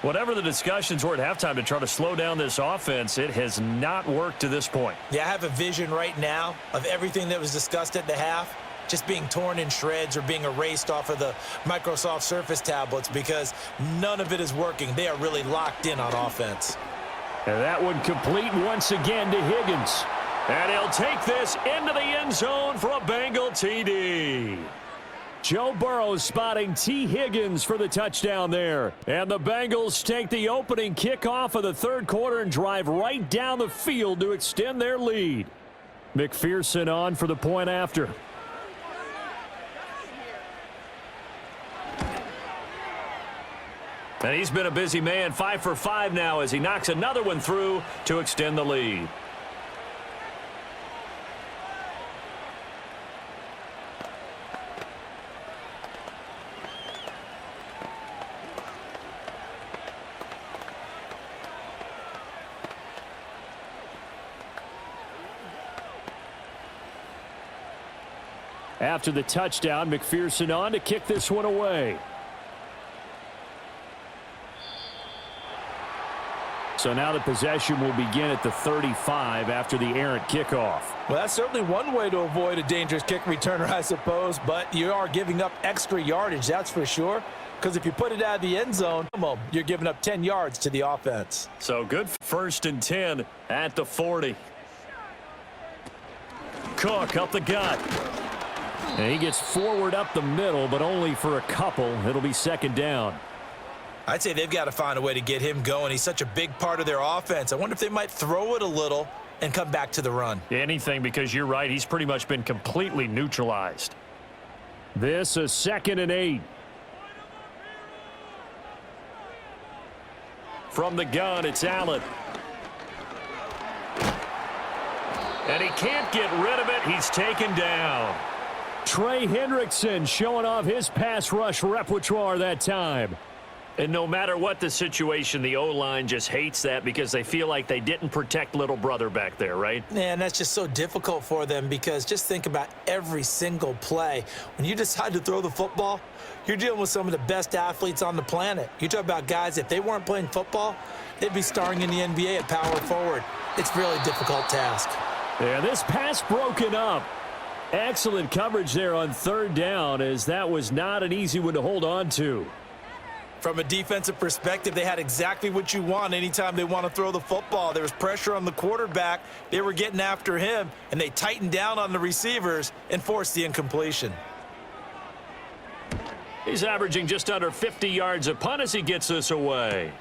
Whatever the discussions were at halftime to try to slow down this offense, it has not worked to this point. Yeah, I have a vision right now of everything that was discussed at the half just being torn in shreds or being erased off of the Microsoft Surface tablets because none of it is working. They are really locked in on offense. And that one complete once again to Higgins. And he'll take this into the end zone for a Bengal TD. Joe Burrow spotting T. Higgins for the touchdown there. And the Bengals take the opening kickoff of the third quarter and drive right down the field to extend their lead. McPherson on for the point after. And he's been a busy man, 5 for 5 now as he knocks another one through to extend the lead. After the touchdown, McPherson on to kick this one away. So now the possession will begin at the 35 after the errant kickoff. Well, that's certainly one way to avoid a dangerous kick returner, I suppose, but you are giving up extra yardage, that's for sure, because if you put it out of the end zone, you're giving up 10 yards to the offense. So good first and 10 at the 40. Cook up the gut. And he gets forward up the middle, but only for a couple. It'll be second down. I'd say they've got to find a way to get him going. He's such a big part of their offense. I wonder if they might throw it a little and come back to the run. Anything, because you're right. He's pretty much been completely neutralized. This is 2nd and 8. From the gun, it's Allen. And he can't get rid of it. He's taken down. Trey Hendrickson showing off his pass rush repertoire that time. And no matter what the situation, the O-line just hates that because they feel like they didn't protect little brother back there, right? Yeah, and that's just so difficult for them because just think about every single play. When you decide to throw the football, you're dealing with some of the best athletes on the planet. You talk about guys, if they weren't playing football, they'd be starring in the NBA at power forward. It's a really difficult task. Yeah, this pass broken up. Excellent coverage there on 3rd down, as that was not an easy one to hold on to. From a defensive perspective, they had exactly what you want anytime they want to throw the football. There was pressure on the quarterback. They were getting after him, and they tightened down on the receivers and forced the incompletion. He's averaging just under 50 yards a punt as he gets this away.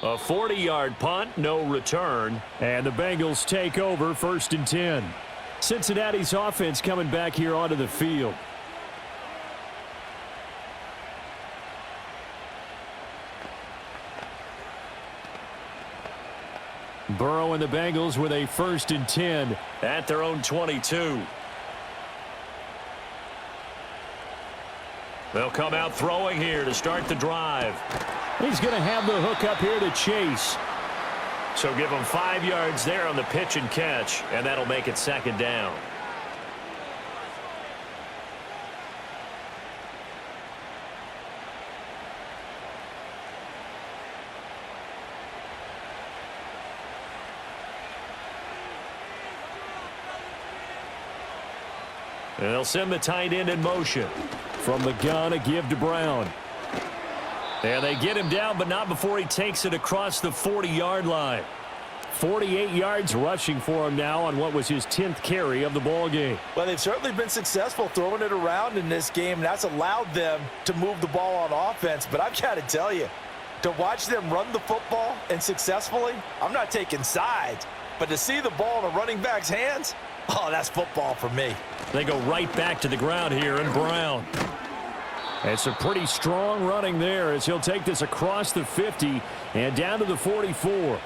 A 40-yard punt, no return, and the Bengals take over 1st and 10. Cincinnati's offense coming back here onto the field. Burrow and the Bengals with a 1st and 10 at their own 22. They'll come out throwing here to start the drive. He's going to have the hook up here to Chase. So give him 5 yards there on the pitch and catch, and that'll make it 2nd down. And they'll send the tight end in motion. From the gun, a give to Brown. And they get him down, but not before he takes it across the 40-yard line. 48 yards rushing for him now on what was his 10th carry of the ball game. Well, they've certainly been successful throwing it around in this game, and that's allowed them to move the ball on offense. But I've got to tell you, to watch them run the football and successfully, I'm not taking sides, but to see the ball in a running back's hands, oh, that's football for me. They go right back to the ground here, and Brown. It's a pretty strong running there as he'll take this across the 50 and down to the 44.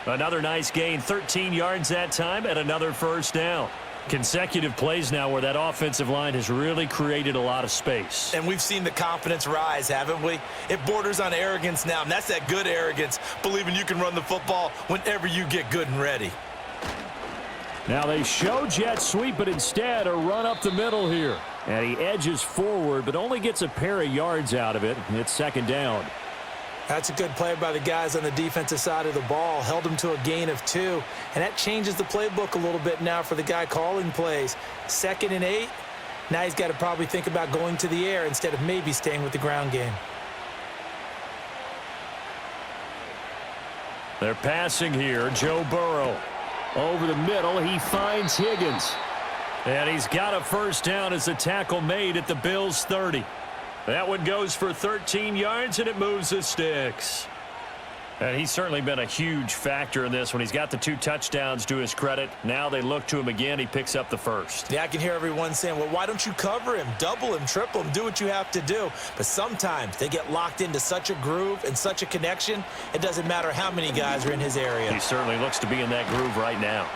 Another nice gain, 13 yards that time, and another 1st down. Consecutive plays now where that offensive line has really created a lot of space. And we've seen the confidence rise, haven't we? It borders on arrogance now, and that's that good arrogance, believing you can run the football whenever you get good and ready. Now they show jet sweep, but instead a run up the middle here. And he edges forward, but only gets a pair of yards out of it. It's 2nd down. That's a good play by the guys on the defensive side of the ball. Held them to a gain of 2. And that changes the playbook a little bit now for the guy calling plays. 2nd and 8. Now he's got to probably think about going to the air instead of maybe staying with the ground game. They're passing here. Joe Burrow. Over the middle, he finds Higgins. And he's got a 1st down as the tackle made at the Bills' 30. That one goes for 13 yards, and it moves the sticks. And he's certainly been a huge factor in this when he's got the 2 touchdowns to his credit. Now they look to him again. He picks up the 1st. Yeah, I can hear everyone saying, well, why don't you cover him, double him, triple him, do what you have to do. But sometimes they get locked into such a groove and such a connection, it doesn't matter how many guys are in his area. He certainly looks to be in that groove right now.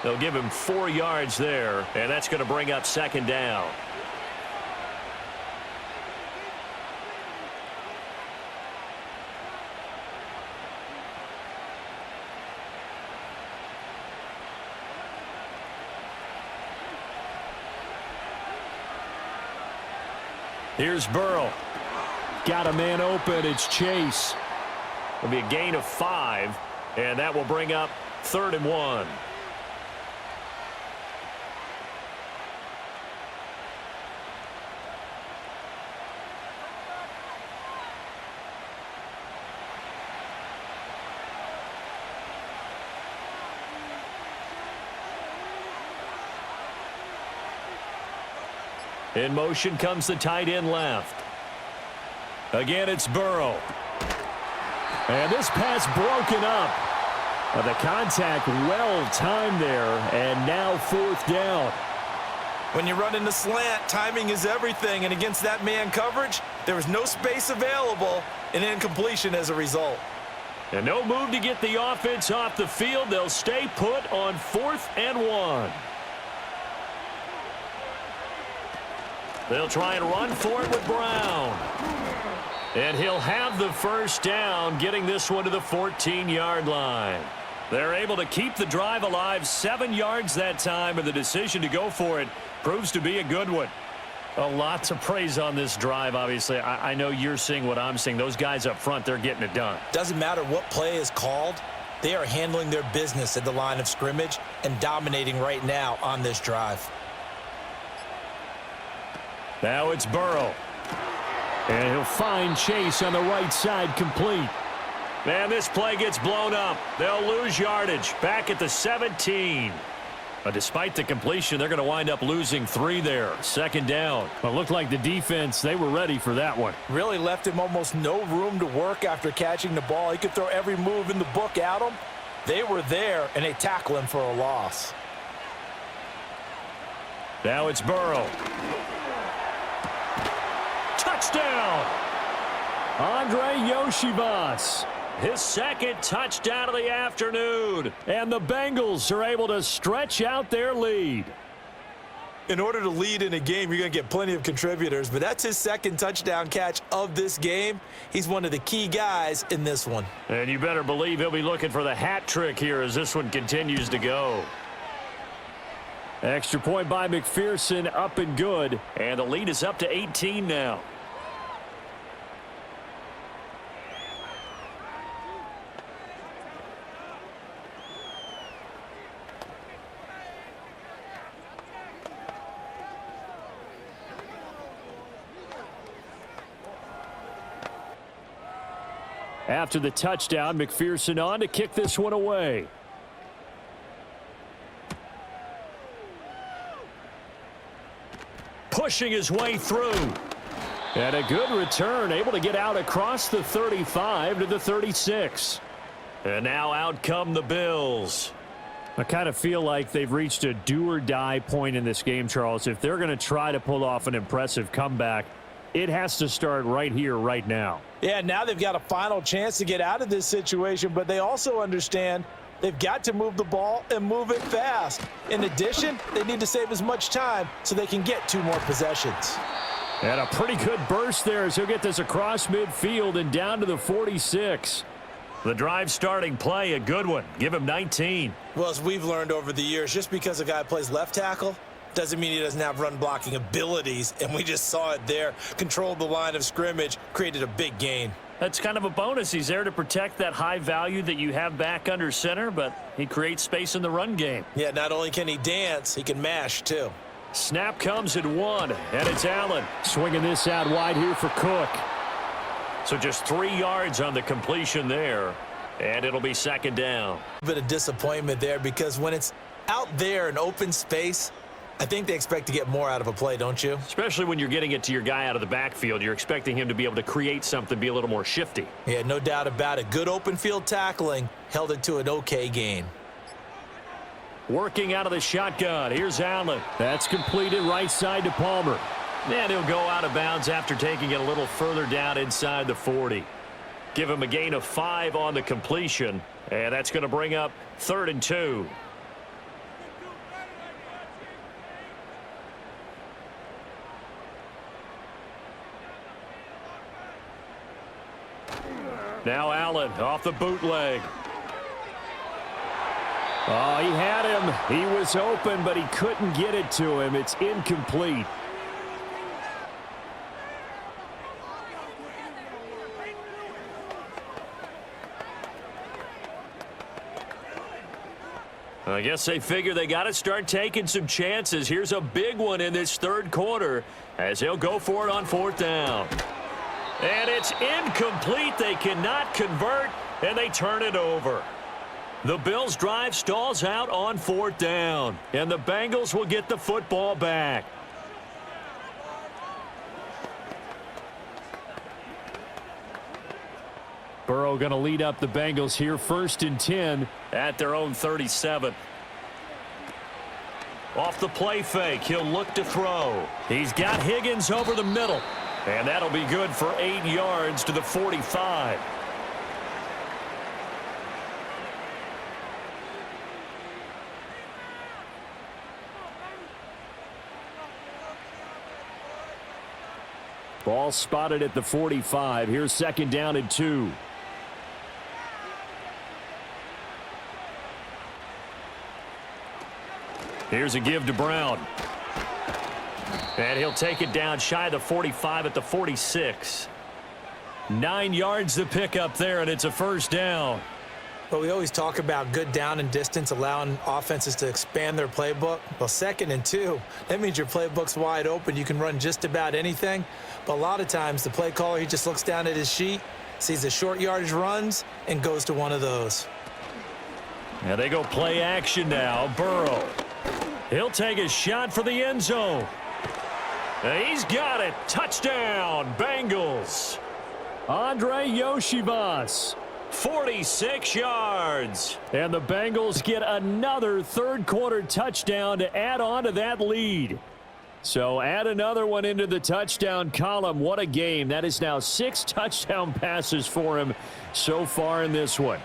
They'll give him 4 yards there, and that's going to bring up 2nd down. Here's Burrow. Got a man open. It's Chase. It'll be a gain of 5, and that will bring up 3rd and 1. In motion comes the tight end left. Again, it's Burrow. And this pass broken up. The contact well timed there, and now 4th down. When you run in the slant, timing is everything, and against that man coverage, there was no space available, and incompletion as a result. And no move to get the offense off the field. They'll stay put on 4th and 1. They'll try and run for it with Brown. And he'll have the 1st down, getting this one to the 14-yard line. They're able to keep the drive alive, 7 yards that time, and the decision to go for it proves to be a good one. A lot to praise on this drive, obviously. I know you're seeing what I'm seeing. Those guys up front, they're getting it done. Doesn't matter what play is called. They are handling their business at the line of scrimmage and dominating right now on this drive. Now it's Burrow. And he'll find Chase on the right side complete. Man, this play gets blown up. They'll lose yardage back at the 17. But despite the completion, they're going to wind up losing 3 there. 2nd down. Well, it looked like the defense, they were ready for that one. Really left him almost no room to work after catching the ball. He could throw every move in the book at him. They were there, and they tackle him for a loss. Now it's Burrow. Touchdown! Andre Yoshivas. His 2nd touchdown of the afternoon. And the Bengals are able to stretch out their lead. In order to lead in a game, you're going to get plenty of contributors, but that's his 2nd touchdown catch of this game. He's one of the key guys in this one. And you better believe he'll be looking for the hat trick here as this one continues to go. Extra point by McPherson, up and good. And the lead is up to 18 now. After the touchdown, McPherson on to kick this one away. Pushing his way through. And a good return, able to get out across the 35 to the 36. And now out come the Bills. I kind of feel like they've reached a do-or-die point in this game, Charles. If they're going to try to pull off an impressive comeback, it has to start right here, right now. Yeah, now they've got a final chance to get out of this situation, but they also understand they've got to move the ball and move it fast. In addition, they need to save as much time so they can get 2 more possessions. And a pretty good burst there as he'll get this across midfield and down to the 46. The drive starting play, a good one. Give him 19. Well, as we've learned over the years, just because a guy plays left tackle doesn't mean he doesn't have run blocking abilities, and we just saw it there. Controlled the line of scrimmage, created a big gain. That's kind of a bonus. He's there to protect that high value that you have back under center, but he creates space in the run game. Yeah, not only can he dance, he can mash too. Snap comes at 1, and it's Allen. Swinging this out wide here for Cook. So just 3 yards on the completion there, and it'll be 2nd down. A bit of disappointment there because when it's out there in open space, I think they expect to get more out of a play, don't you? Especially when you're getting it to your guy out of the backfield. You're expecting him to be able to create something, be a little more shifty. Yeah, no doubt about it. Good open field tackling held it to an okay gain. Working out of the shotgun. Here's Allen. That's completed right side to Palmer. And he'll go out of bounds after taking it a little further down inside the 40. Give him a gain of 5 on the completion. And that's going to bring up 3rd and 2. Now Allen off the bootleg. Oh, he had him. He was open, but he couldn't get it to him. It's incomplete. I guess they figure they got to start taking some chances. Here's a big one in this third quarter as he'll go for it on fourth down. And it's incomplete. They cannot convert, and they turn it over. The Bills' drive stalls out on fourth down, and the Bengals will get the football back. Burrow going to lead up the Bengals here, 1st and 10 at their own 37. Off the play fake, he'll look to throw. He's got Higgins over the middle, and that'll be good for 8 yards to the 45. Ball spotted at the 45. Here's 2nd down and 2. Here's a give to Brown. And he'll take it down shy of the 45 at the 46. 9 yards to pick up there, and it's a 1st down. Well, we always talk about good down and distance, allowing offenses to expand their playbook. Well, 2nd and 2, that means your playbook's wide open. You can run just about anything. But a lot of times, the play caller, he just looks down at his sheet, sees the short yardage runs, and goes to one of those. And they go play action now. Burrow. He'll take a shot for the end zone. And he's got it. Touchdown, Bengals. Andre Yoshivas, 46 yards. And the Bengals get another third-quarter touchdown to add on to that lead. So add another one into the touchdown column. What a game. That is now 6 touchdown passes for him so far in this one.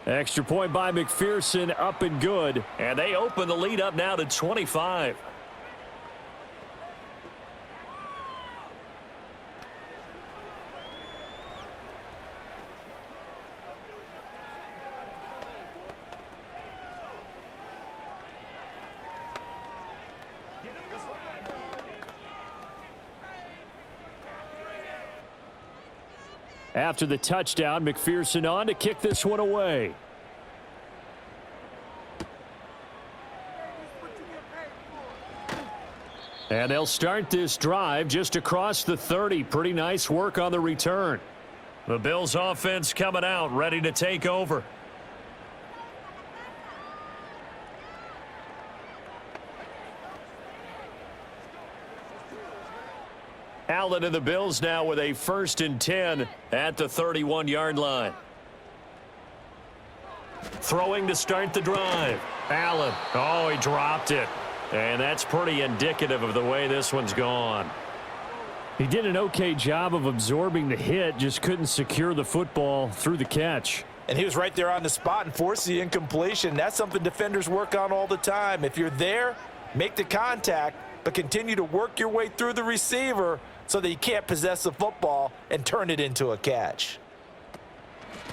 Extra point by McPherson, up and good. And they open the lead up now to 25. After the touchdown, McPherson on to kick this one away. And they'll start this drive just across the 30. Pretty nice work on the return. The Bills offense coming out, ready to take over. Allen and the Bills now with a 1st and 10 at the 31-yard line. Throwing to start the drive. Allen. Oh, he dropped it. And that's pretty indicative of the way this one's gone. He did an okay job of absorbing the hit, just couldn't secure the football through the catch. And he was right there on the spot and forced the incompletion. That's something defenders work on all the time. If you're there, make the contact, but continue to work your way through the receiver so that you can't possess the football and turn it into a catch.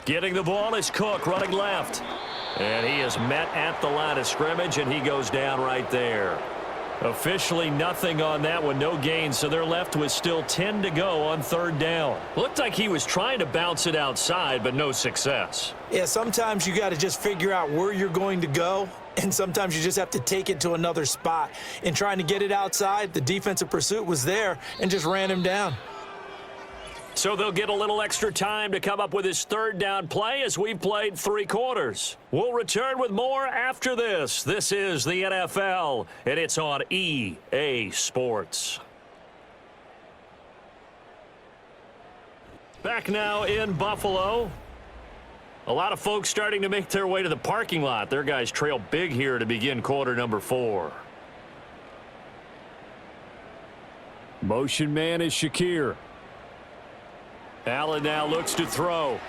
Getting the ball is Cook running left. And he is met at the line of scrimmage, and he goes down right there. Officially nothing on that one, no gain, so they're left with still 10 to go on 3rd down. Looked like he was trying to bounce it outside, but no success. Yeah, sometimes you got to just figure out where you're going to go, and sometimes you just have to take it to another spot. In trying to get it outside, the defensive pursuit was there and just ran him down. So they'll get a little extra time to come up with his 3rd down play as we've played 3 quarters. We'll return with more after this. This is the NFL, and it's on EA Sports. Back now in Buffalo. A lot of folks starting to make their way to the parking lot. Their guys trail big here to begin quarter number 4. Motion man is Shakir. Allen now looks to throw.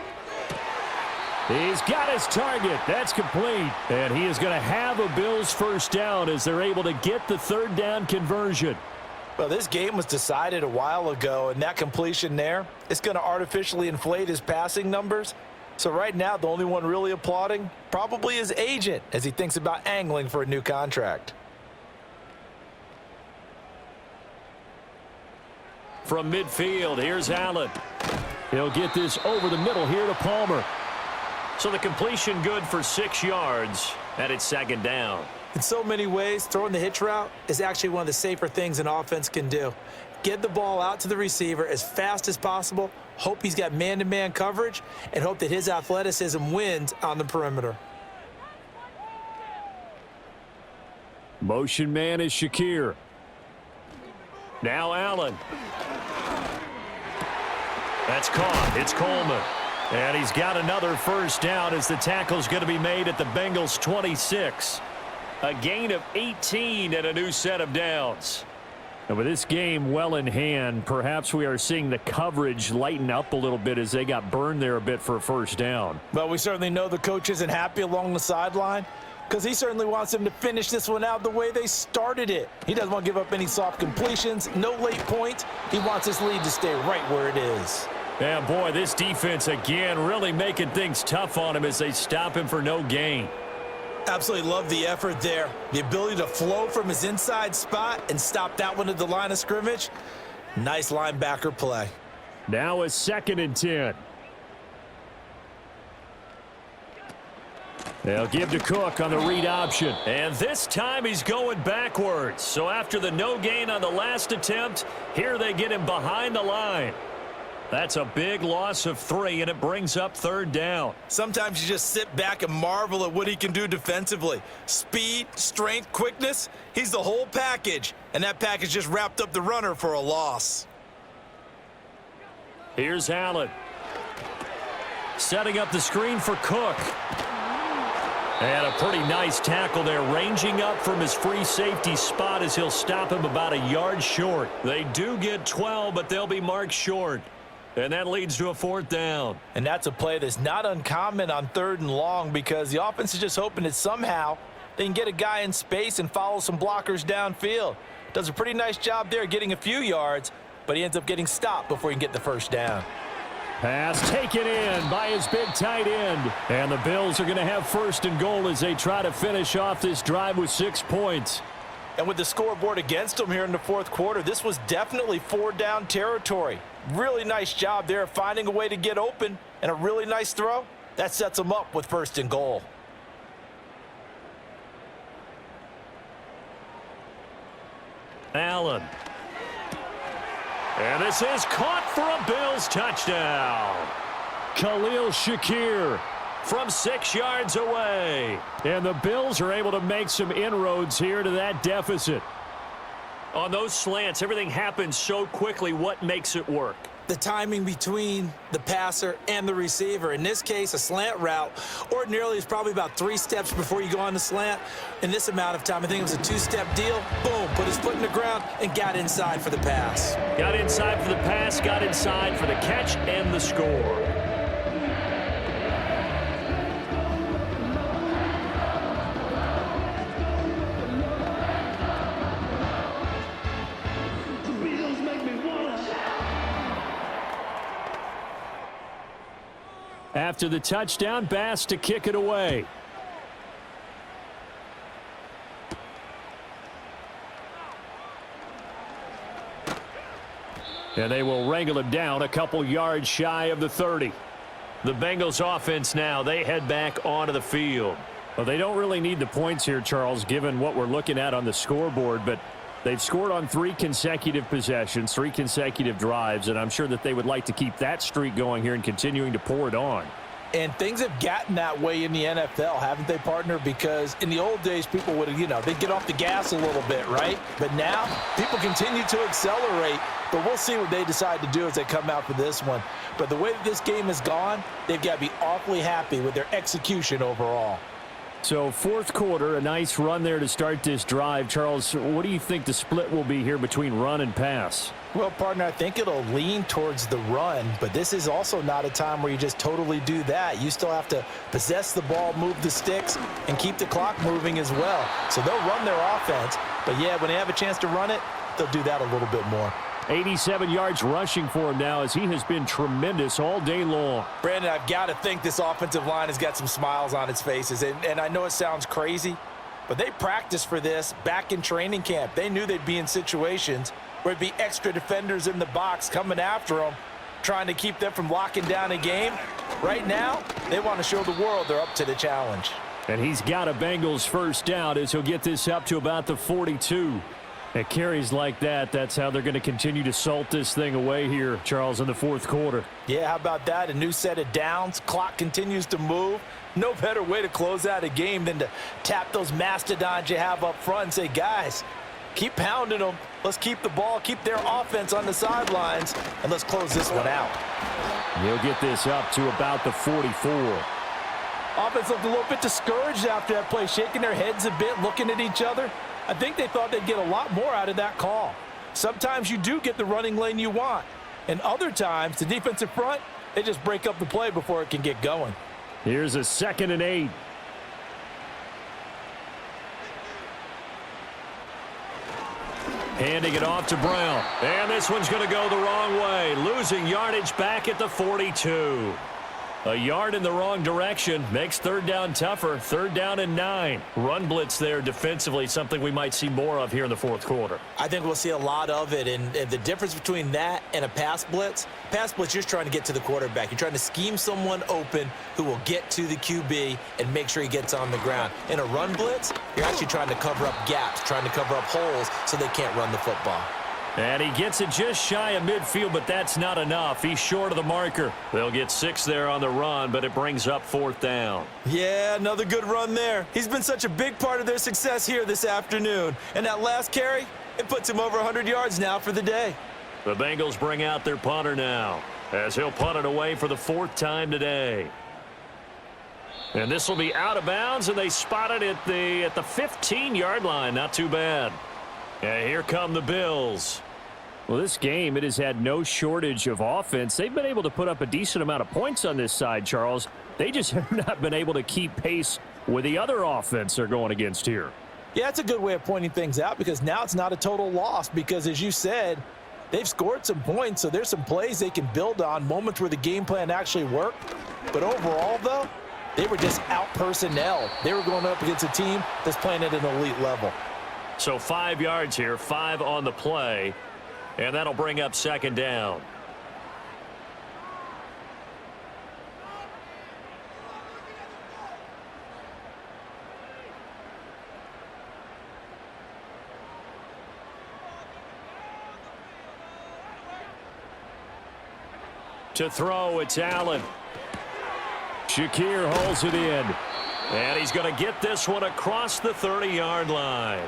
He's got his target. That's complete. And he is going to have a Bills 1st down as they're able to get the 3rd down conversion. Well, this game was decided a while ago, and that completion there is going to artificially inflate his passing numbers. So right now, the only one really applauding probably his agent as he thinks about angling for a new contract. From midfield, here's Allen. He'll get this over the middle here to Palmer. So the completion good for 6 yards, and it's second down. In so many ways, throwing the hitch route is actually one of the safer things an offense can do. Get the ball out to the receiver as fast as possible, hope he's got man-to-man coverage, and hope that his athleticism wins on the perimeter. Motion man is Shakir. Now Allen. That's caught. It's Coleman. And he's got another first down as the tackle's going to be made at the Bengals 26. A gain of 18 and a new set of downs. And with this game well in hand, perhaps we are seeing the coverage lighten up a little bit as they got burned there a bit for a first down. Well, we certainly know the coach isn't happy along the sideline because he certainly wants them to finish this one out the way they started it. He doesn't want to give up any soft completions, no late points. He wants his lead to stay right where it is. Yeah, boy, this defense again really making things tough on him as they stop him for no gain. Absolutely love the effort there. The ability to flow from his inside spot and stop that one at the line of scrimmage. Nice linebacker play. Now a 2nd and 10. They'll give to Cook on the read option. And this time he's going backwards. So after the no gain on the last attempt, here they get him behind the line. That's a big loss of 3, and it brings up 3rd down. Sometimes you just sit back and marvel at what he can do defensively. Speed, strength, quickness, he's the whole package. And that package just wrapped up the runner for a loss. Here's Allen. Setting up the screen for Cook. And a pretty nice tackle there, ranging up from his free safety spot as he'll stop him about a yard short. They do get 12, but they'll be marked short. And that leads to a 4th down. And that's a play that's not uncommon on 3rd and long because the offense is just hoping that somehow they can get a guy in space and follow some blockers downfield. Does a pretty nice job there getting a few yards, but he ends up getting stopped before he can get the first down. Pass taken in by his big tight end. And the Bills are going to have 1st and goal as they try to finish off this drive with 6 points. And with the scoreboard against them here in the 4th quarter, this was definitely 4-down territory. Really nice job there finding a way to get open and a really nice throw. That sets them up with 1st and goal. Allen. And this is caught for a Bills touchdown. Khalil Shakir from 6 yards away. And the Bills are able to make some inroads here to that deficit. On those slants, everything happens so quickly. What makes it work? The timing between the passer and the receiver. In this case, a slant route ordinarily is probably about 3 steps before you go on the slant. In this amount of time, I think it was a 2-step deal. Boom, put his foot in the ground and got inside for the pass. Got inside for the pass, got inside for the catch and the score. After the touchdown, Bass to kick it away. And they will wrangle him down a couple yards shy of the 30. The Bengals offense now, they head back onto the field. Well, they don't really need the points here, Charles, given what we're looking at on the scoreboard, but they've scored on 3 consecutive possessions, 3 consecutive drives, and I'm sure that they would like to keep that streak going here and continuing to pour it on. And things have gotten that way in the NFL, haven't they, partner? Because in the old days, people would, they'd get off the gas a little bit, right? But now, people continue to accelerate, but we'll see what they decide to do as they come out for this one. But the way that this game has gone, they've got to be awfully happy with their execution overall. So 4th quarter, a nice run there to start this drive. Charles, what do you think the split will be here between run and pass? Well, partner, I think it'll lean towards the run, but this is also not a time where you just totally do that. You still have to possess the ball, move the sticks, and keep the clock moving as well. So they'll run their offense, but yeah, when they have a chance to run it, they'll do that a little bit more. 87 yards rushing for him now as he has been tremendous all day long. Brandon, I've got to think this offensive line has got some smiles on its faces, and I know it sounds crazy, but they practiced for this back in training camp. They knew they'd be in situations where it'd be extra defenders in the box coming after them, trying to keep them from locking down a game. Right now, they want to show the world they're up to the challenge. And he's got a Bengals first down as he'll get this up to about the 42. At carries like that, that's how they're going to continue to salt this thing away here, Charles, in the fourth quarter. Yeah, how about that? A new set of downs. Clock continues to move. No better way to close out a game than to tap those mastodons you have up front and say, guys, keep pounding them. Let's keep the ball, keep their offense on the sidelines, and let's close this one out. He'll get this up to about the 44. Offense looked a little bit discouraged after that play, shaking their heads a bit, looking at each other. I think they thought they'd get a lot more out of that call. Sometimes you do get the running lane you want, and other times, the defensive front, they just break up the play before it can get going. Here's a 2nd and 8. Handing it off to Brown. And this one's going to go the wrong way. Losing yardage back at the 42. A yard in the wrong direction makes third down tougher. 3rd down and 9. Run blitz there defensively, something we might see more of here in the fourth quarter. I think we'll see a lot of it, and the difference between that and a pass blitz, you're just trying to get to the quarterback. You're trying to scheme someone open who will get to the QB and make sure he gets on the ground. In a run blitz, you're actually trying to cover up gaps, trying to cover up holes so they can't run the football. And he gets it just shy of midfield, but that's not enough. He's short of the marker. They'll get 6 there on the run, but it brings up 4th down. Yeah, another good run there. He's been such a big part of their success here this afternoon. And that last carry, it puts him over 100 yards now for the day. The Bengals bring out their punter now, as he'll punt it away for the 4th time today. And this will be out of bounds, and they spot it at the 15-yard line. Not too bad. And here come the Bills. Well, this game, it has had no shortage of offense. They've been able to put up a decent amount of points on this side, Charles. They just have not been able to keep pace with the other offense they're going against here. Yeah, that's a good way of pointing things out because now it's not a total loss because, as you said, they've scored some points, so there's some plays they can build on, moments where the game plan actually worked. But overall, though, they were just out-personnel. They were going up against a team that's playing at an elite level. So 5 yards here, 5 on the play, and that'll bring up 2nd down. To throw, it's Allen. Shakir holds it in. And he's going to get this one across the 30-yard line.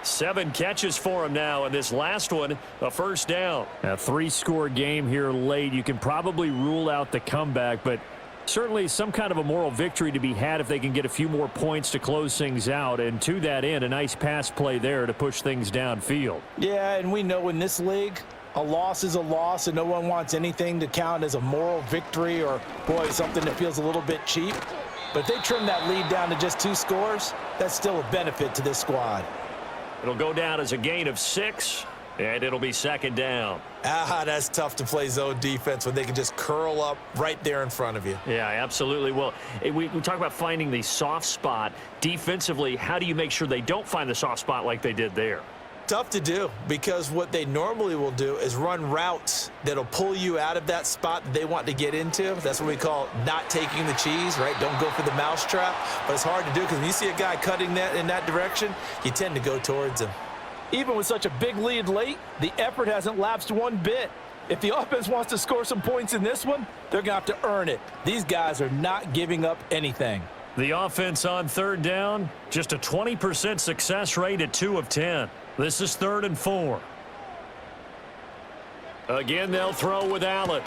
7 catches for him now, and this last one, a first down. A 3-score game here late. You can probably rule out the comeback, but certainly some kind of a moral victory to be had if they can get a few more points to close things out. And to that end, a nice pass play there to push things downfield. Yeah, and we know in this league, a loss is a loss, and no one wants anything to count as a moral victory or, boy, something that feels a little bit cheap. But if they trim that lead down to just 2 scores, that's still a benefit to this squad. It'll go down as a gain of 6, and it'll be 2nd down. That's tough to play zone defense when they can just curl up right there in front of you. Yeah, absolutely. Well, we talk about finding the soft spot. Defensively, how do you make sure they don't find the soft spot like they did there? Tough to do because what they normally will do is run routes that'll pull you out of that spot that they want to get into. That's what we call not taking the cheese, right? Don't go for the mousetrap. But it's hard to do because when you see a guy cutting that in that direction, you tend to go towards him. Even with such a big lead late, the effort hasn't lapsed one bit. If the offense wants to score some points in this one, they're going to have to earn it. These guys are not giving up anything. The offense on 3rd down, just a 20% success rate at 2 of 10. This is 3rd and 4. Again, they'll throw with Allen.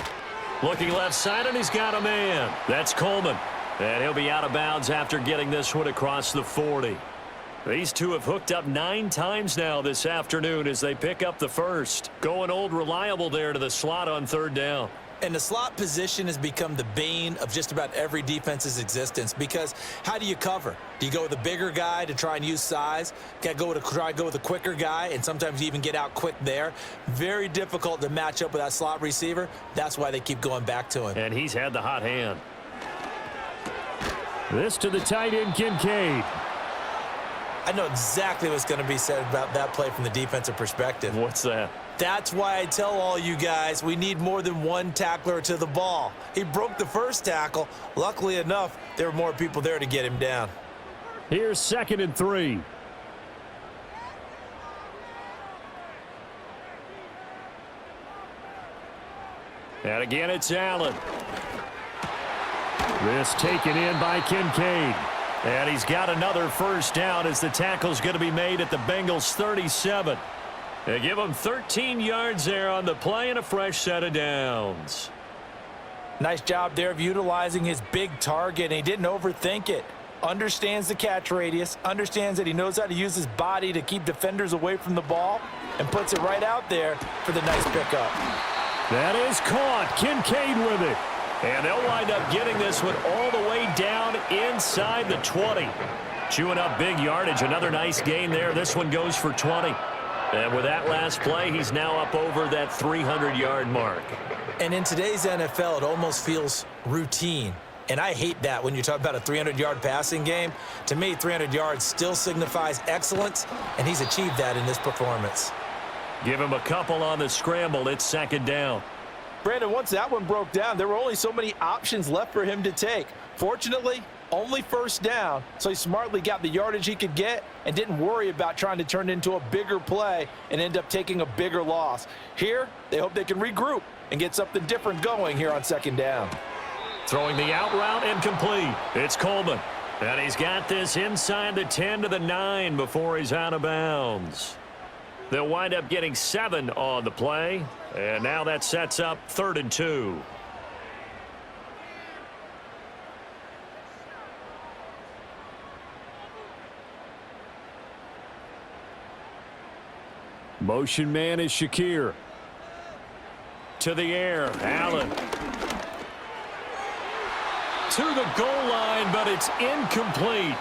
Looking left side, and he's got a man. That's Coleman. And he'll be out of bounds after getting this one across the 40. These two have hooked up 9 times now this afternoon as they pick up the first. Going old reliable there to the slot on 3rd down. And the slot position has become the bane of just about every defense's existence because how do you cover? Do you go with a bigger guy to try and use size? Try to go with a quicker guy, and sometimes you even get out quick there. Very difficult to match up with that slot receiver. That's why they keep going back to him. And he's had the hot hand. This to the tight end, Kincaid. I know exactly what's going to be said about that play from the defensive perspective. What's that? That's why I tell all you guys we need more than one tackler to the ball. He broke the first tackle. Luckily enough, there were more people there to get him down. Here's 2nd and 3. And again, it's Allen. This taken in by Kincaid. And he's got another first down as the tackle's going to be made at the Bengals 37. They give him 13 yards there on the play and a fresh set of downs. Nice job there of utilizing his big target, and he didn't overthink it. Understands the catch radius, understands that he knows how to use his body to keep defenders away from the ball, and puts it right out there for the nice pickup. That is caught. Kincaid with it. And they'll wind up getting this one all the way down inside the 20. Chewing up big yardage. Another nice gain there. This one goes for 20. And with that last play, he's now up over that 300-yard mark. And in today's NFL, it almost feels routine. And I hate that when you talk about a 300-yard passing game. To me, 300 yards still signifies excellence, and he's achieved that in this performance. Give him a couple on the scramble. It's 2nd down. Brandon, once that one broke down, there were only so many options left for him to take. Fortunately, only first down, so he smartly got the yardage he could get and didn't worry about trying to turn it into a bigger play and end up taking a bigger loss. Here, they hope they can regroup and get something different going here on 2nd down. Throwing the out route incomplete. It's Coleman. And he's got this inside the 10 to the 9 before he's out of bounds. They'll wind up getting 7 on the play. And now that sets up 3rd and 2. Motion man is Shakir. To the air, Allen. To the goal line, but it's incomplete.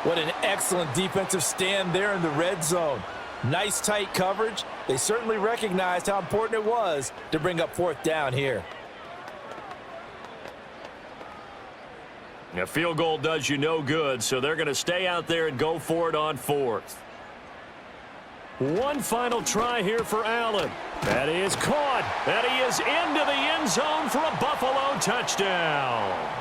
What an excellent defensive stand there in the red zone. Nice tight coverage. They certainly recognized how important it was to bring up 4th down here. A field goal does you no good, so they're going to stay out there and go for it on 4th. One final try here for Allen. That is caught. And he is into the end zone for a Buffalo touchdown.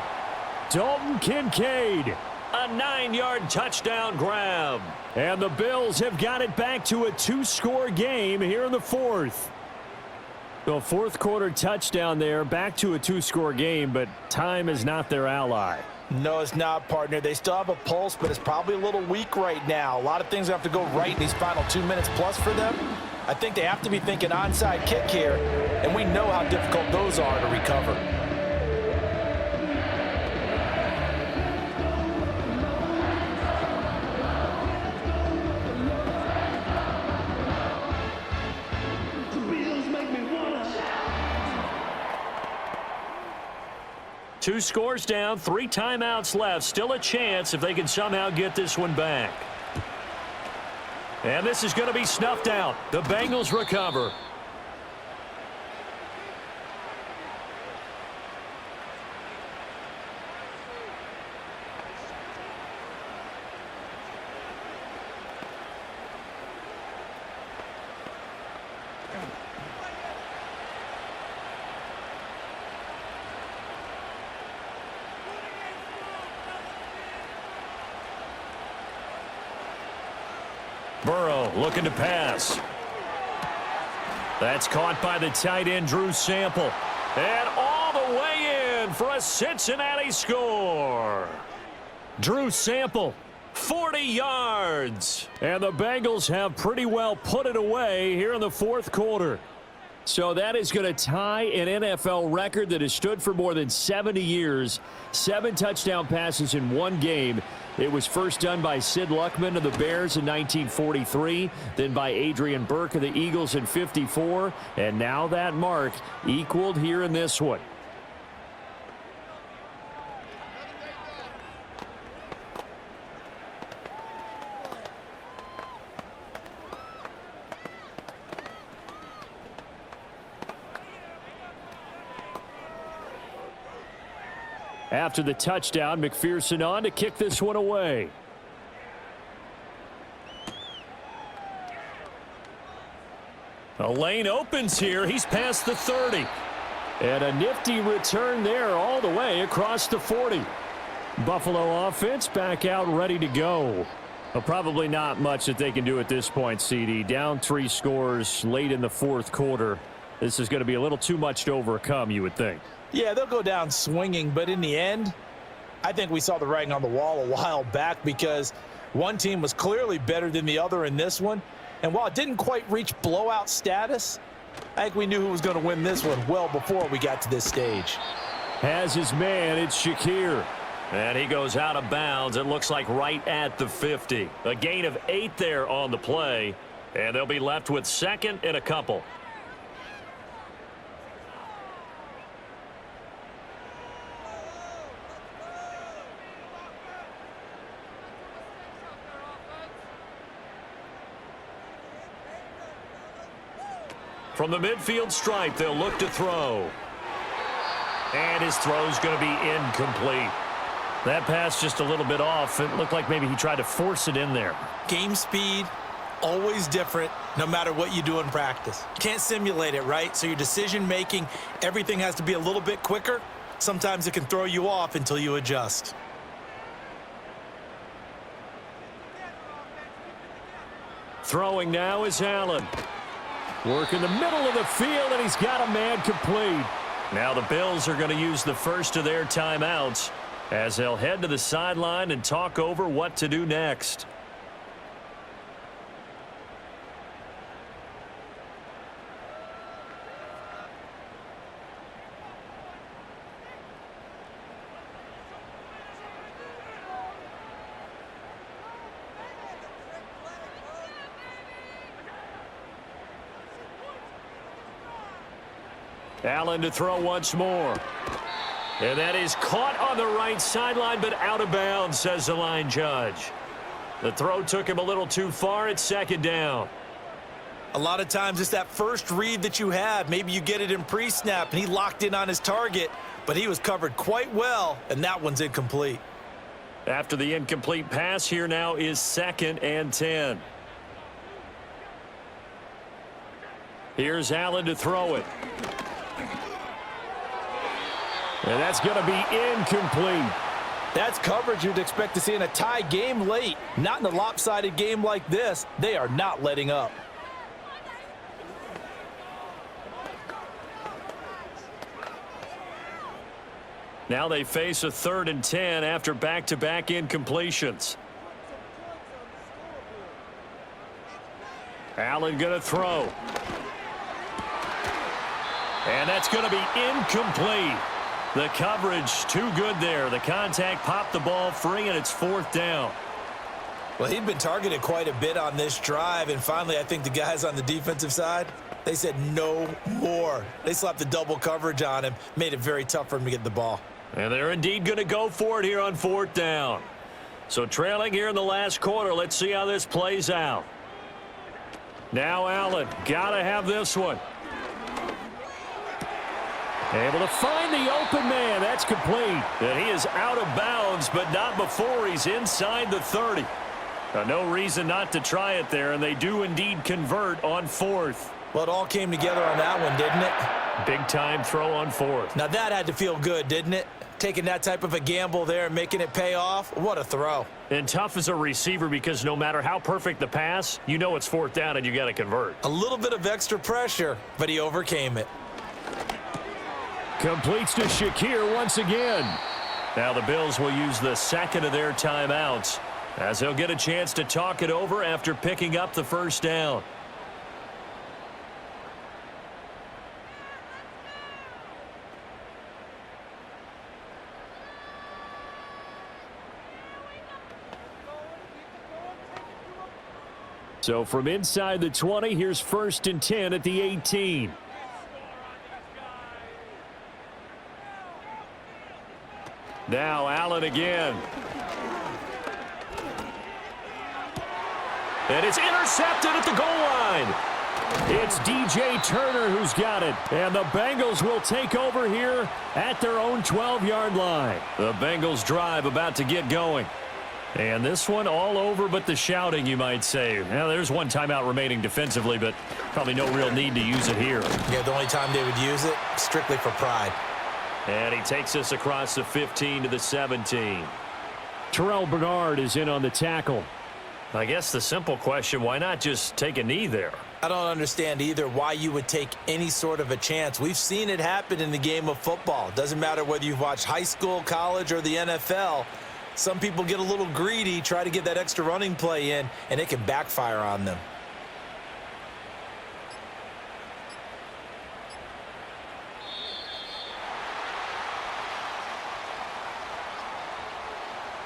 Dalton Kincaid. A 9-yard touchdown grab. And the Bills have got it back to a 2-score game here in the 4th. The 4th quarter touchdown there, back to a 2-score game, but time is not their ally. No, it's not, partner. They still have a pulse, but it's probably a little weak right now. A lot of things have to go right in these final 2 minutes plus for them. I think they have to be thinking onside kick here, and we know how difficult those are to recover. Two scores down, 3 timeouts left. Still a chance if they can somehow get this one back. And this is going to be snuffed out. The Bengals recover. Burrow looking to pass. That's caught by the tight end, Drew Sample. And all the way in for a Cincinnati score. Drew Sample, 40 yards. And the Bengals have pretty well put it away here in the 4th quarter. So that is going to tie an NFL record that has stood for more than 70 years. 7 touchdown passes in one game. It was first done by Sid Luckman of the Bears in 1943, then by Adrian Burke of the Eagles in 54, and now that mark equaled here in this one. After the touchdown, McPherson on to kick this one away. A lane opens here. He's past the 30. And a nifty return there all the way across the 40. Buffalo offense back out ready to go. Well, probably not much that they can do at this point, CD. Down 3 scores late in the fourth quarter. This is going to be a little too much to overcome, you would think. Yeah, they'll go down swinging, but in the end, I think we saw the writing on the wall a while back because one team was clearly better than the other in this one. And while it didn't quite reach blowout status, I think we knew who was going to win this one well before we got to this stage. Has his man, it's Shakir. And he goes out of bounds, it looks like right at the 50. A gain of 8 there on the play, and they'll be left with second and a couple. From the midfield stripe, they'll look to throw. And his throw's going to be incomplete. That pass just a little bit off. It looked like maybe he tried to force it in there. Game speed, always different, no matter what you do in practice. Can't simulate it, right? So your decision-making, everything has to be a little bit quicker. Sometimes it can throw you off until you adjust. Throwing now is Allen. Work in the middle of the field, and he's got a man complete. Now the Bills are going to use the first of their timeouts as they'll head to the sideline and talk over what to do next. Allen to throw once more. And that is caught on the right sideline, but out of bounds, says the line judge. The throw took him a little too far. It's second down. A lot of times it's that first read that you have. Maybe you get it in pre-snap, and he locked in on his target, but he was covered quite well, and that one's incomplete. After the incomplete pass, here now is 2nd and 10. Here's Allen to throw it. And that's going to be incomplete. That's coverage you'd expect to see in a tie game late. Not in a lopsided game like this. They are not letting up. Now they face a 3rd and 10 after back-to-back incompletions. Allen going to throw. And that's going to be incomplete. The coverage too good there. The contact popped the ball free, and it's 4th down. Well, he'd been targeted quite a bit on this drive, and finally I think the guys on the defensive side, they said no more. They slapped the double coverage on him, made it very tough for him to get the ball. And they're indeed going to go for it here on 4th down. So trailing here in the last quarter, let's see how this plays out. Now Allen, got to have this one. Able to find the open man. That's complete. And he is out of bounds, but not before he's inside the 30. No reason not to try it there, and they do indeed convert on 4th. Well, it all came together on that one, didn't it? Big-time throw on 4th. Now that had to feel good, didn't it? Taking that type of a gamble there and making it pay off. What a throw. And tough as a receiver because no matter how perfect the pass, you know it's 4th down and you got to convert. A little bit of extra pressure, but he overcame it. Completes to Shakir once again. Now the Bills will use the 2nd of their timeouts as they'll get a chance to talk it over after picking up the 1st down. So from inside the 20, here's 1st and 10 at the 18. Now Allen again. And it's intercepted at the goal line. It's DJ Turner who's got it. And the Bengals will take over here at their own 12-yard line. The Bengals drive about to get going. And this one all over but the shouting, you might say. Now, there's one timeout remaining defensively, but probably no real need to use it here. Yeah, the only time they would use it, strictly for pride. And he takes us across the 15 to the 17. Terrell Bernard is in on the tackle. I guess the simple question, why not just take a knee there? I don't understand either why you would take any sort of a chance. We've seen it happen in the game of football. Doesn't matter whether you've watched high school, college, or the NFL. Some people get a little greedy, try to get that extra running play in, and it can backfire on them.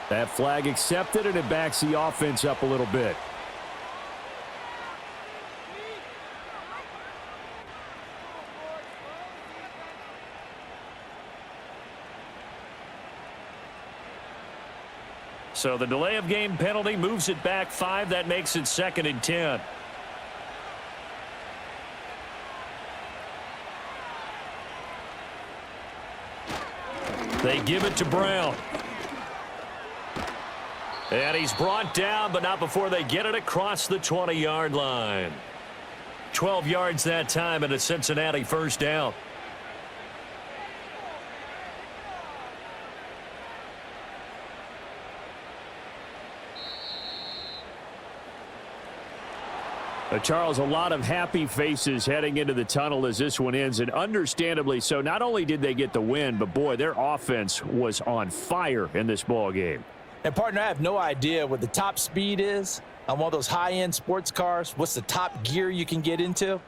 That flag accepted, and it backs the offense up a little bit. So the delay of game penalty moves it back 5. That makes it 2nd and 10. They give it to Brown. And he's brought down, but not before they get it across the 20-yard line. 12 yards that time, and a Cincinnati first down. Charles, a lot of happy faces heading into the tunnel as this one ends, and understandably so. Not only did they get the win, but, boy, their offense was on fire in this ball game. And, partner, I have no idea what the top speed is on one of those high-end sports cars. What's the top gear you can get into?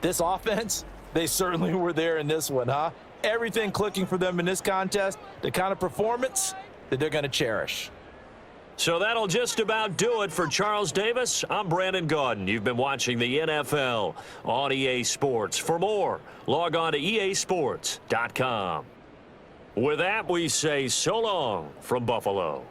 This offense, they certainly were there in this one, huh? Everything clicking for them in this contest, the kind of performance that they're going to cherish. So that'll just about do it for Charles Davis. I'm Brandon Gaudin. You've been watching the NFL on EA Sports. For more, log on to easports.com. With that, we say so long from Buffalo.